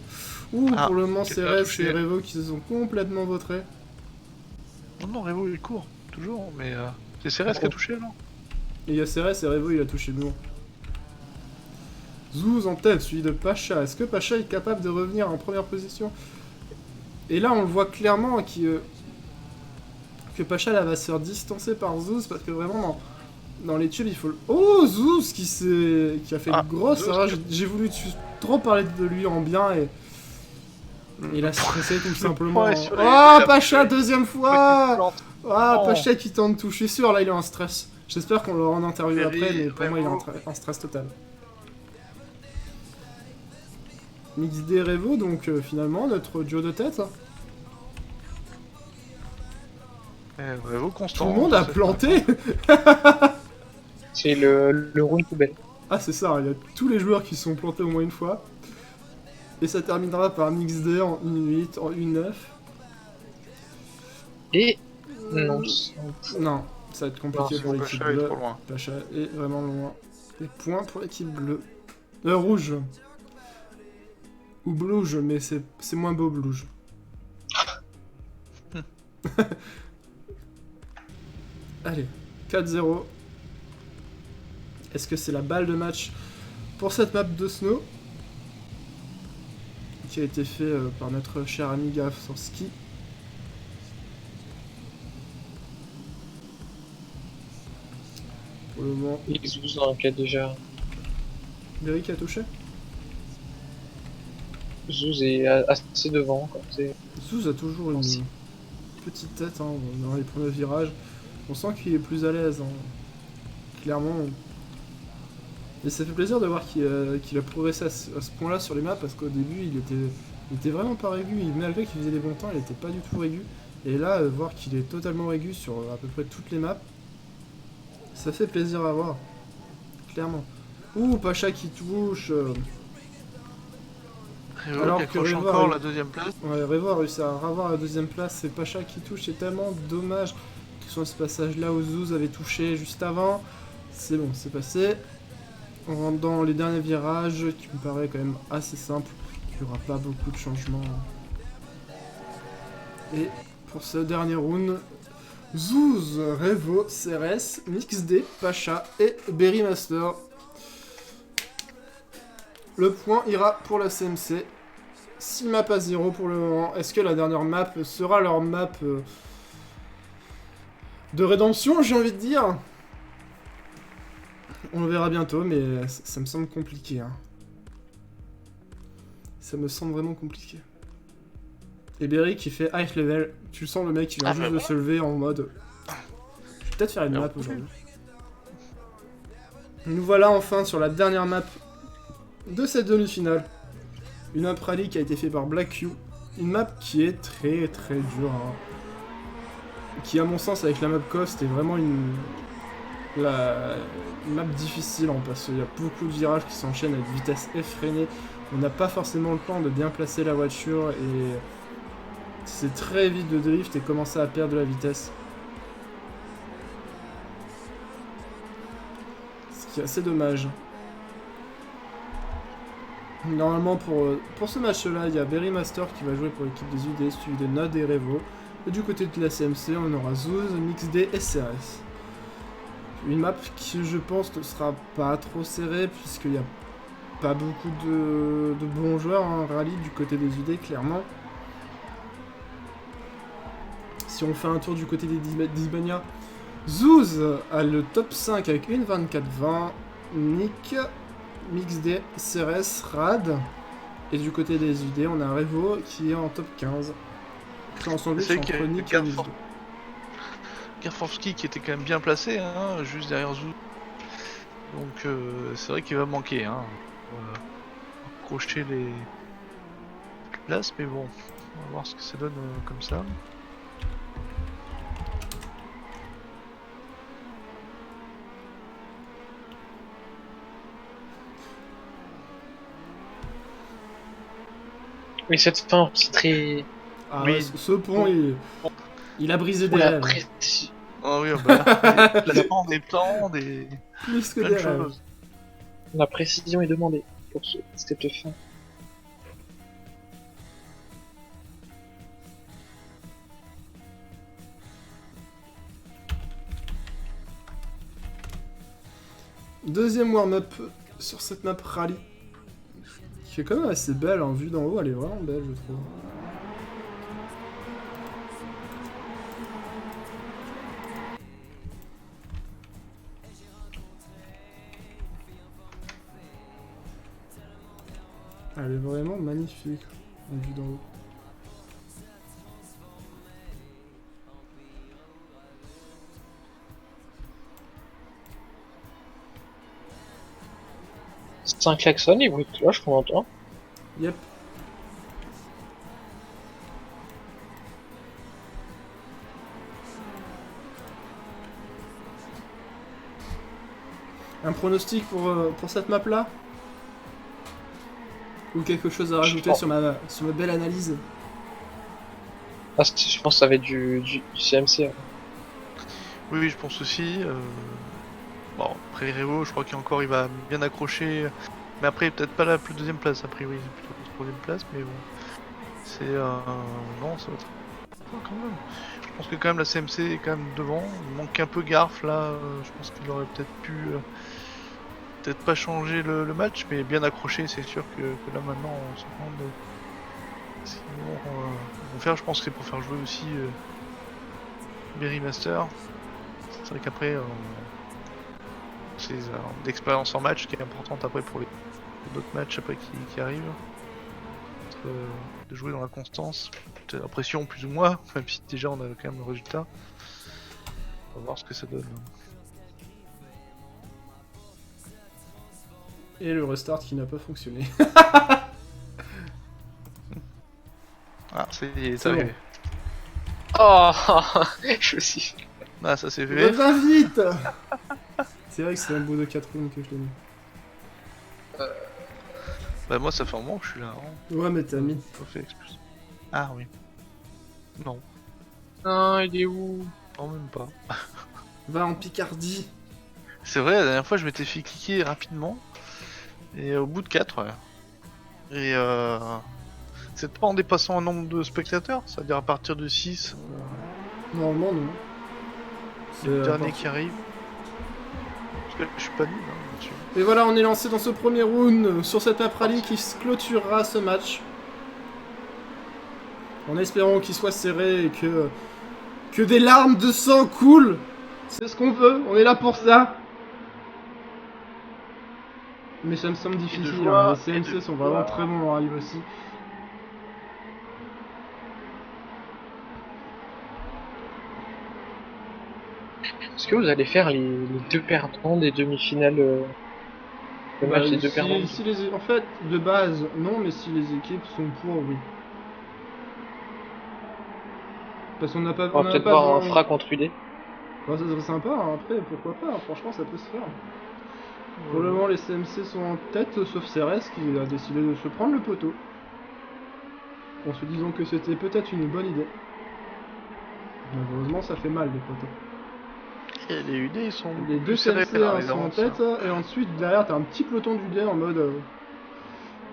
Ouh, pour le moment c'est Rez et Revo qui se sont complètement vautrés. Non, Revo il court, toujours, mais c'est Cérès qui a touché alors. Et il y a Cérès et Revo il a touché le mur. Zouz en tête, suivi de Pacha. Est-ce que Pacha est capable de revenir en première position? Et là on le voit clairement que Pacha là va se faire distancer par Zouz parce que vraiment dans les tubes il faut... Oh, Zouz qui a fait une grosse erreur. J'ai voulu trop parler de lui en bien et... Il a stressé tout simplement. Oh, Pacha, deuxième fois. Ah, Pacha qui tente de toucher. Je suis sûr, là il est en stress. J'espère qu'on l'aura en interview après, mais pour moi il est en stress total. XD Revo, donc finalement notre duo de tête. Revo constant. Tout le monde a planté. C'est le round poubelle. Ah c'est ça, il y a tous les joueurs qui sont plantés au moins une fois. Et ça terminera par un XD en 1-8, en 1-9. Et... Non, ça va être compliqué pour l'équipe bleue. Pacha est vraiment loin. Des points pour l'équipe bleue. Rouge. Ou blouge, mais c'est moins beau blouge. Allez, 4-0. Est-ce que c'est la balle de match pour cette map de Snow qui a été fait par notre cher ami Gaf sur ski. Pour le moment... Zouz qui a déjà... Berry qui a touché? Zouz est assez devant. Zouz a toujours une petite tête hein, dans les premiers virages. On sent qu'il est plus à l'aise. Hein. Clairement. Et ça fait plaisir de voir qu'il a progressé à ce point-là sur les maps parce qu'au début il était vraiment pas régu. Malgré qu'il faisait des bons temps, il était pas du tout régu. Et là, voir qu'il est totalement régu sur à peu près toutes les maps, ça fait plaisir à voir. Clairement. Ouh, Pacha qui touche. Revo alors qui accroche encore la deuxième place. Ouais, Revo a réussi à avoir la deuxième place. C'est Pacha qui touche. C'est tellement dommage que ce soit ce passage-là où Zouz avait touché juste avant. C'est bon, c'est passé. On rentre dans les derniers virages qui me paraît quand même assez simple. Il n'y aura pas beaucoup de changements. Et pour ce dernier round, Zouz, Revo, Cérès, MixD, Pacha et Berry Master. Le point ira pour la CMC. 6 maps à 0 pour le moment. Est-ce que la dernière map sera leur map de rédemption, j'ai envie de dire? On le verra bientôt, mais ça me semble compliqué. Hein. Ça me semble vraiment compliqué. Et Berry qui fait high level. Tu le sens, le mec, il vient juste de se lever en mode... Je vais peut-être faire une map aujourd'hui. Nous voilà enfin sur la dernière map de cette demi-finale. Une map rallye qui a été faite par Black Q. Une map qui est très très dure. Hein. Qui, à mon sens, avec la map cost, est vraiment une map difficile parce qu'il y a beaucoup de virages qui s'enchaînent à une vitesse effrénée. On n'a pas forcément le temps de bien placer la voiture et c'est très vite de drift et commencer à perdre de la vitesse. Ce qui est assez dommage. Normalement pour ce match-là, il y a Berry Master qui va jouer pour l'équipe des UD, suivi de Nod et Revo. Et du côté de la CMC, on aura Zouz, MixD et CRS. Une map qui, je pense, ne sera pas trop serrée, puisqu'il n'y a pas beaucoup de bons joueurs en rallye du côté des UD, clairement. Si on fait un tour du côté des d'Hispania, Zouz a le top 5 avec une 24-20, Nick, MixD, CRS, Rad. Et du côté des UD, on a Revo qui est en top 15. Ensemble, c'est entre Nick et MixD. Garfowski qui était quand même bien placé, hein, juste derrière Zou. Donc c'est vrai qu'il va manquer, hein. Accrocher les places, mais bon, on va voir ce que ça donne comme ça. Oui, cette fin, c'est très... Ah oui. ouais, ce pont, il a brisé des la rêves. Ah oui, bah, des placements, des plans, des... Plus que plein des de rêves. choses. La précision est demandée pour cette fin. Deuxième warm-up sur cette map rallye. Qui est quand même assez belle, en vue d'en haut, elle est vraiment belle, je trouve. Elle est vraiment magnifique, en vue d'en haut. C'est un klaxon et bruit de cloche qu'on entend. Yep. Un pronostic pour cette map là? Ou quelque chose à rajouter sur ma belle analyse? Ah, je pense que ça va être du CMC. Hein. Oui, je pense aussi. Bon, après Revo, je crois qu'il va bien accrocher. Mais après, peut-être pas la deuxième place, a priori, plutôt la troisième place, mais bon. C'est non, ça va être quand même. Je pense que quand même la CMC est quand même devant. Il manque un peu Garf là. Je pense qu'il aurait peut-être pu peut-être pas changer le match, mais bien accroché. C'est sûr que là maintenant on se demande si ils vont faire. Je pense que c'est pour faire jouer aussi Berry Master. C'est vrai qu'après c'est l'expérience en match qui est importante après pour les d'autres matchs après qui arrivent. De jouer dans la constance, la pression plus ou moins, même si déjà on a quand même le résultat. On va voir ce que ça donne. Et le restart qui n'a pas fonctionné. Ah, c'est arrivé. Oh, je me suis... Ah, ça c'est fait. Va vite. C'est vrai que c'est un bout de 4 rounds que je l'ai mis. Bah moi ça fait un moment que je suis là. Hein. Ouais mais t'as mis. Fait exprès. Ah oui. Non. Non, il est où? Non même pas. Va en Picardie. C'est vrai, la dernière fois je m'étais fait cliquer rapidement. Et au bout de 4, ouais. Et c'est pas en dépassant un nombre de spectateurs, c'est-à-dire à partir de 6. Normalement non. C'est le dernier qui arrive. Parce que je suis pas nul hein, là-dessus. Et voilà, on est lancé dans ce premier round sur cette map rallye qui se clôturera ce match. En espérant qu'il soit serré et que des larmes de sang coulent. C'est ce qu'on veut, on est là pour ça. Mais ça me semble difficile, joie, les CMC sont vraiment très bons en rallye aussi. Est-ce que vous allez faire les deux perdants des demi-finales le match des deux perdants En fait, de base, non, mais si les équipes sont pour, oui. Parce qu'on n'a pas... On va peut-être voir un Fra contre UD. Bon, ça serait sympa, hein. Après, pourquoi pas, hein. Franchement, ça peut se faire. Pour le moment, les CMC sont en tête, sauf CRS qui a décidé de se prendre le poteau. En se disant que c'était peut-être une bonne idée. Malheureusement, ça fait mal, les poteaux. Et les UD, ils sont. Les deux plus serrés, CMC là, sont en évidemment, tête, ça. et ensuite, derrière, t'as un petit peloton du D en mode...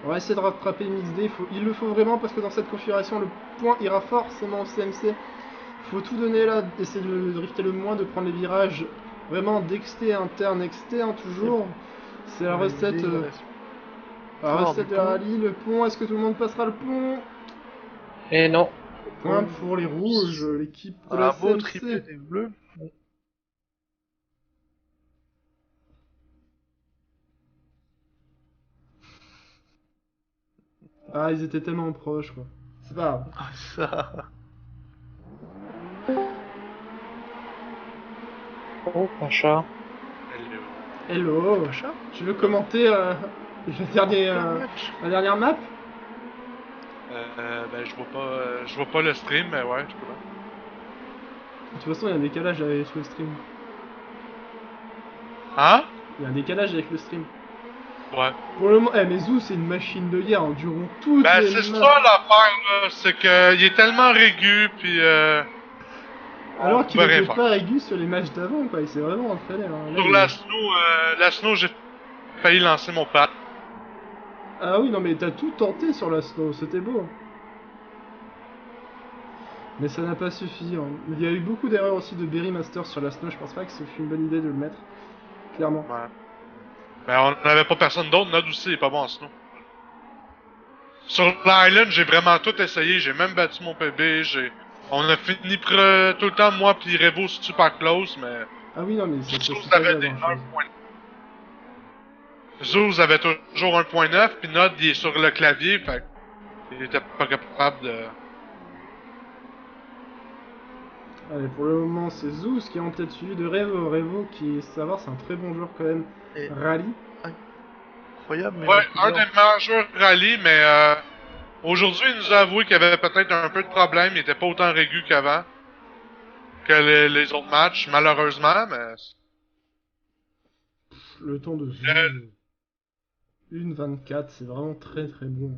on va essayer de rattraper MXD, il le faut vraiment, parce que dans cette configuration, le point ira forcément au CMC. Faut tout donner là, essayer de drifter le moins, de prendre les virages vraiment d'XT interne, XT, hein, toujours. C'est la recette, la recette de la rallye. Le pont, est-ce que tout le monde passera le pont? Et non. Point pour les rouges, l'équipe de la beau triplé CMC. des bleus. Ah, ils étaient tellement proches, quoi. C'est pas grave. Ah, ça. Oh, Pacha. Hello. Pacha. Tu veux commenter la dernière map? Ben je vois pas le stream, mais ouais, je peux pas. De toute façon, il y a un décalage avec le stream. Hein? Il y a un décalage avec le stream. Ouais. Pour le moment, mais Zou, c'est une machine de guerre, durant toutes Ben les c'est maps. ça l'affaire là, c'est que il est tellement régu puis Alors qu'il on peut rien n'était faire. pas aigu sur les matchs d'avant, quoi. Il s'est vraiment entraîné. Hein. Là, Sur la snow, j'ai failli lancer mon pad. Ah oui, non, mais t'as tout tenté sur la snow, c'était beau. Mais ça n'a pas suffi. Hein. Il y a eu beaucoup d'erreurs aussi de Berry Master sur la snow. Je pense pas que ce fut une bonne idée de le mettre. Clairement. Ouais. Ben on n'avait pas personne d'autre, Nod aussi il est pas bon en snow. Sur l'island, j'ai vraiment tout essayé, j'ai même battu mon PB, on a fini tout le temps moi puis Revo super close, mais Ah oui, non, mais ça Zouz suffit pas avait à des grand-chose. 1.9. Zouz avait toujours 1.9, puis Nod il est sur le clavier, fait il était pas capable de... Allez, pour le moment, c'est Zeus qui est en tête suivi de Revo. Revo qui, savoir, c'est un très bon joueur quand même. Et Rallye. incroyable, mais. Ouais, un des meilleurs joueurs rallye, mais aujourd'hui il nous a avoué qu'il y avait peut-être un peu de problème, il était pas autant régu qu'avant. Que les autres matchs, malheureusement, mais... Le temps de Zeus. 1.24, c'est vraiment très très bon.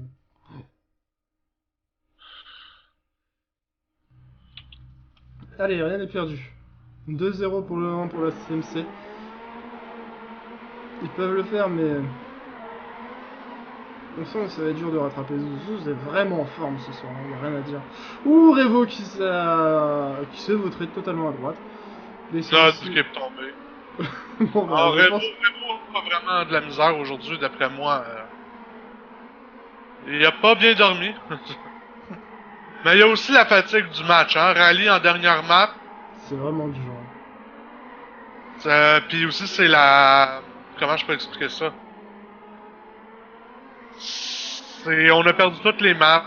Allez, rien n'est perdu. 2-0 pour le 1 pour la CMC. Ils peuvent le faire, mais... On sent que ça va être dur de rattraper Zouz. Zouz est vraiment en forme ce soir, il n'y a rien à dire. Ouh, Revo qui s'est vautré totalement à droite. Nod qui est tombé. Bon, bah, Alors, je Revo pense- a pas vraiment de la misère aujourd'hui, d'après moi. Il a pas bien dormi. Mais il y a aussi la fatigue du match, hein. Rallye en dernière map. C'est vraiment du genre. Puis aussi, c'est la... Comment je peux expliquer ça? On a perdu toutes les maps.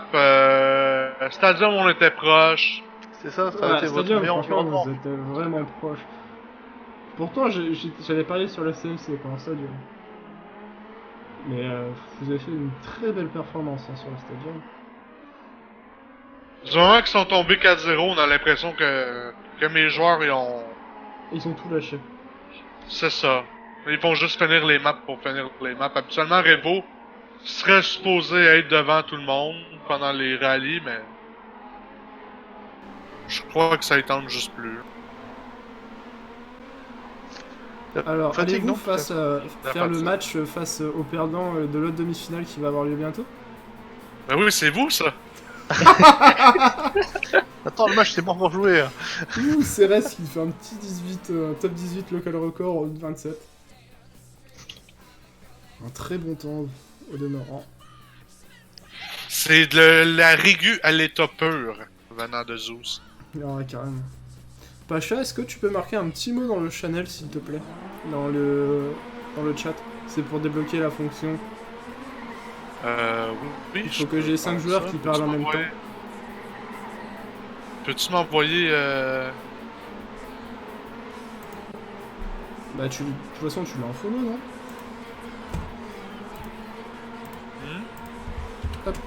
Stadium, on était proche. C'est ça, ça a Ouais, été votre Stadium, meilleur franchement, environnement. vous êtes vraiment proche. Pourtant, j'avais parié sur la CMC pendant Stadium. Mais vous avez fait une très belle performance hein, sur le Stadium. Du moment qu'ils sont tombés 4-0, on a l'impression que mes joueurs, Ils ont tout lâché. c'est ça. Ils font juste finir les maps pour finir les maps. Habituellement, Revo serait supposé être devant tout le monde pendant les rallyes, mais... Je crois que ça y tente juste plus. Alors, Fatigue, allez-vous non, faire le fatigue. match face au perdant de l'autre demi-finale qui va avoir lieu bientôt? Ben oui, c'est vous, ça! Attends, le match c'est pas encore joué. Hein. Ouh, Cérès qui fait un petit 18, un top 18 local record au 27. Un très bon temps au demeurant. C'est de la régu à l'état pur, venant de Zeus. Ouais, carrément. Pacha, est-ce que tu peux marquer un petit mot dans le channel, s'il te plaît? Dans le chat. C'est pour débloquer la fonction. Oui. Il faut que j'ai 5 joueurs qui parlent en même temps. Peux-tu m'envoyer Bah, de toute façon, tu l'as en phono, non? Hop.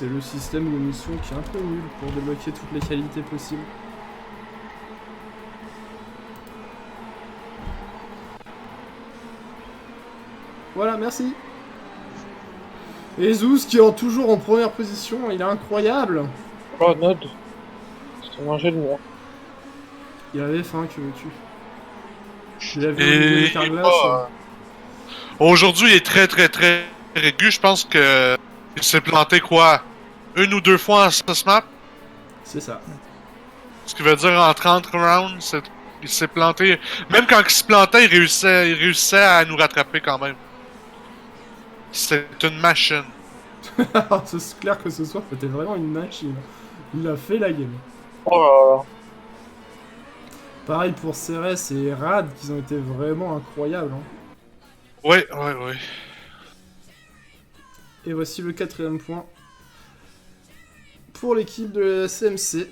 c'est le système de mission qui est un peu nul pour débloquer toutes les qualités possibles. Voilà, merci. Et Zeus qui est toujours en première position, il est incroyable. Oh, Nod. C'est mangé de moi. Il avait faim, que veux-tu. Il a vu Et le il est glace. pas, aujourd'hui, il est très très très aigu. Je pense que il s'est planté quoi? 1 ou 2 fois en 6 maps? C'est ça. Ce qui veut dire en 30 rounds, il s'est planté. Même quand il se plantait, il réussissait à nous rattraper quand même. C'est une machine. C'est clair que ce soir, c'était vraiment une machine. Il a fait la game. Oh là là. Pareil pour Ceres et Rad, qui ont été vraiment incroyables. Hein. Ouais. Et voici le 4ème point pour l'équipe de la CMC.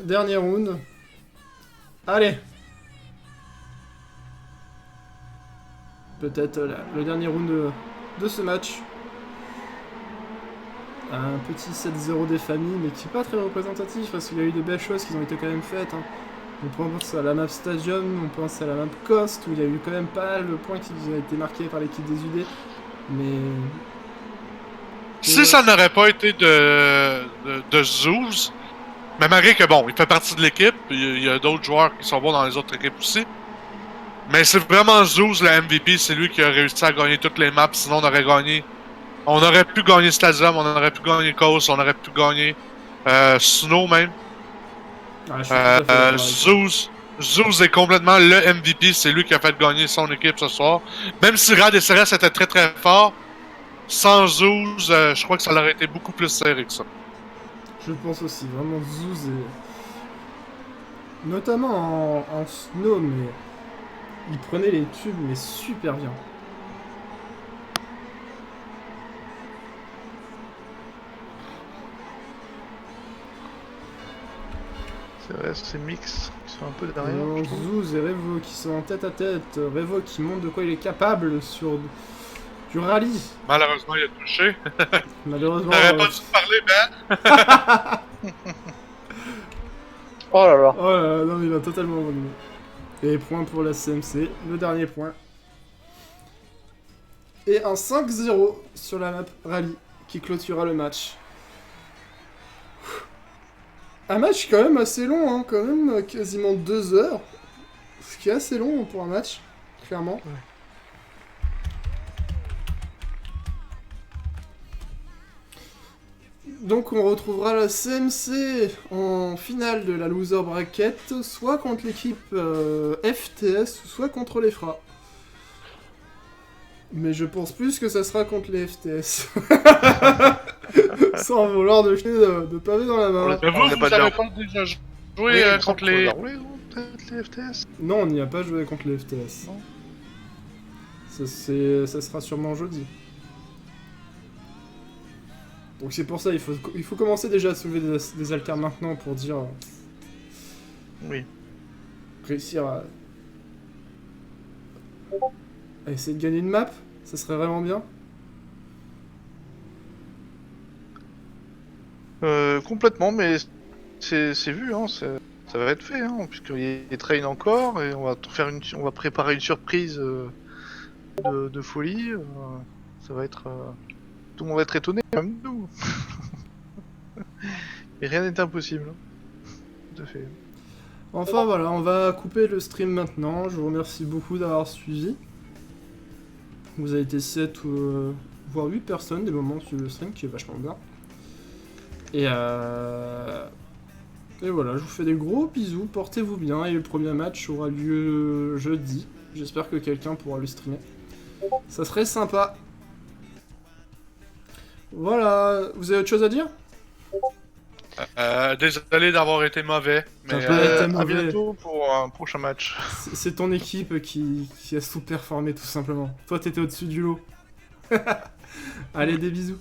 Dernier round. Allez. Peut-être le dernier round de ce match. Un petit 7-0 des familles, mais qui n'est pas très représentatif, parce qu'il y a eu de belles choses qui ont été quand même faites. Hein. On pense à la map Stadium, on pense à la map Coast, où il y a eu quand même pas mal de points qui ont été marqués par l'équipe des UD. Mais... Si ça n'aurait pas été de Zeus, mais malgré que bon, il fait partie de l'équipe, il y a d'autres joueurs qui sont bons dans les autres équipes aussi. Mais c'est vraiment Zeus le MVP, c'est lui qui a réussi à gagner toutes les maps, sinon on aurait gagné. On aurait pu gagner Stadium, on aurait pu gagner Coast, on aurait pu gagner Snow même. Zeus est complètement le MVP, c'est lui qui a fait gagner son équipe ce soir. Même si Rad et Ceres étaient très très forts, sans Zeus, je crois que ça aurait été beaucoup plus serré que ça. Je pense aussi, vraiment Zeus est... Notamment en Snow, mais... Il prenait les tubes, mais super bien. C'est vrai, c'est mix qui sont un peu derrière. Zeus et Revo qui sont en tête à tête. Revo qui montre de quoi il est capable sur du rallye. Malheureusement, il a touché. Malheureusement. T'aurais pas dû parler, Ben. Oh là là. Oh là là, non, il a totalement revenu. Et point pour la CMC, le dernier point. Et un 5-0 sur la map rallye qui clôturera le match. Un match quand même assez long, hein, quand même quasiment 2 heures. Ce qui est assez long pour un match, clairement. Ouais. Donc on retrouvera la CMC en finale de la loser bracket, soit contre l'équipe FTS, soit contre les FRA. Mais je pense plus que ça sera contre les FTS. Sans vouloir de jeter de pavé dans la main. Mais vous avez pas déjà joué contre les... Peut-être les FTS. Non, on n'y a pas joué contre les FTS. Non. Ça sera sûrement jeudi. Donc c'est pour ça, il faut commencer déjà à soulever des haltères maintenant pour dire... Oui. Réussir à essayer de gagner une map, ça serait vraiment bien. Complètement, mais c'est vu, hein, ça va être fait, hein, puisqu'il traîne encore, et on va préparer une surprise de folie. Ça va être... Tout le monde va être étonné, comme nous. Et rien n'est impossible. Tout à fait. Enfin voilà, on va couper le stream maintenant. Je vous remercie beaucoup d'avoir suivi. Vous avez été 7 voire 8 personnes des moments sur le stream, qui est vachement bien. Et voilà, je vous fais des gros bisous, portez-vous bien, et le premier match aura lieu jeudi. J'espère que quelqu'un pourra le streamer. Ça serait sympa. Voilà, vous avez autre chose à dire? Désolé d'avoir été mauvais, mais À bientôt pour un prochain match. C'est ton équipe qui a sous-performé tout simplement. Toi t'étais au-dessus du lot. Allez, des bisous.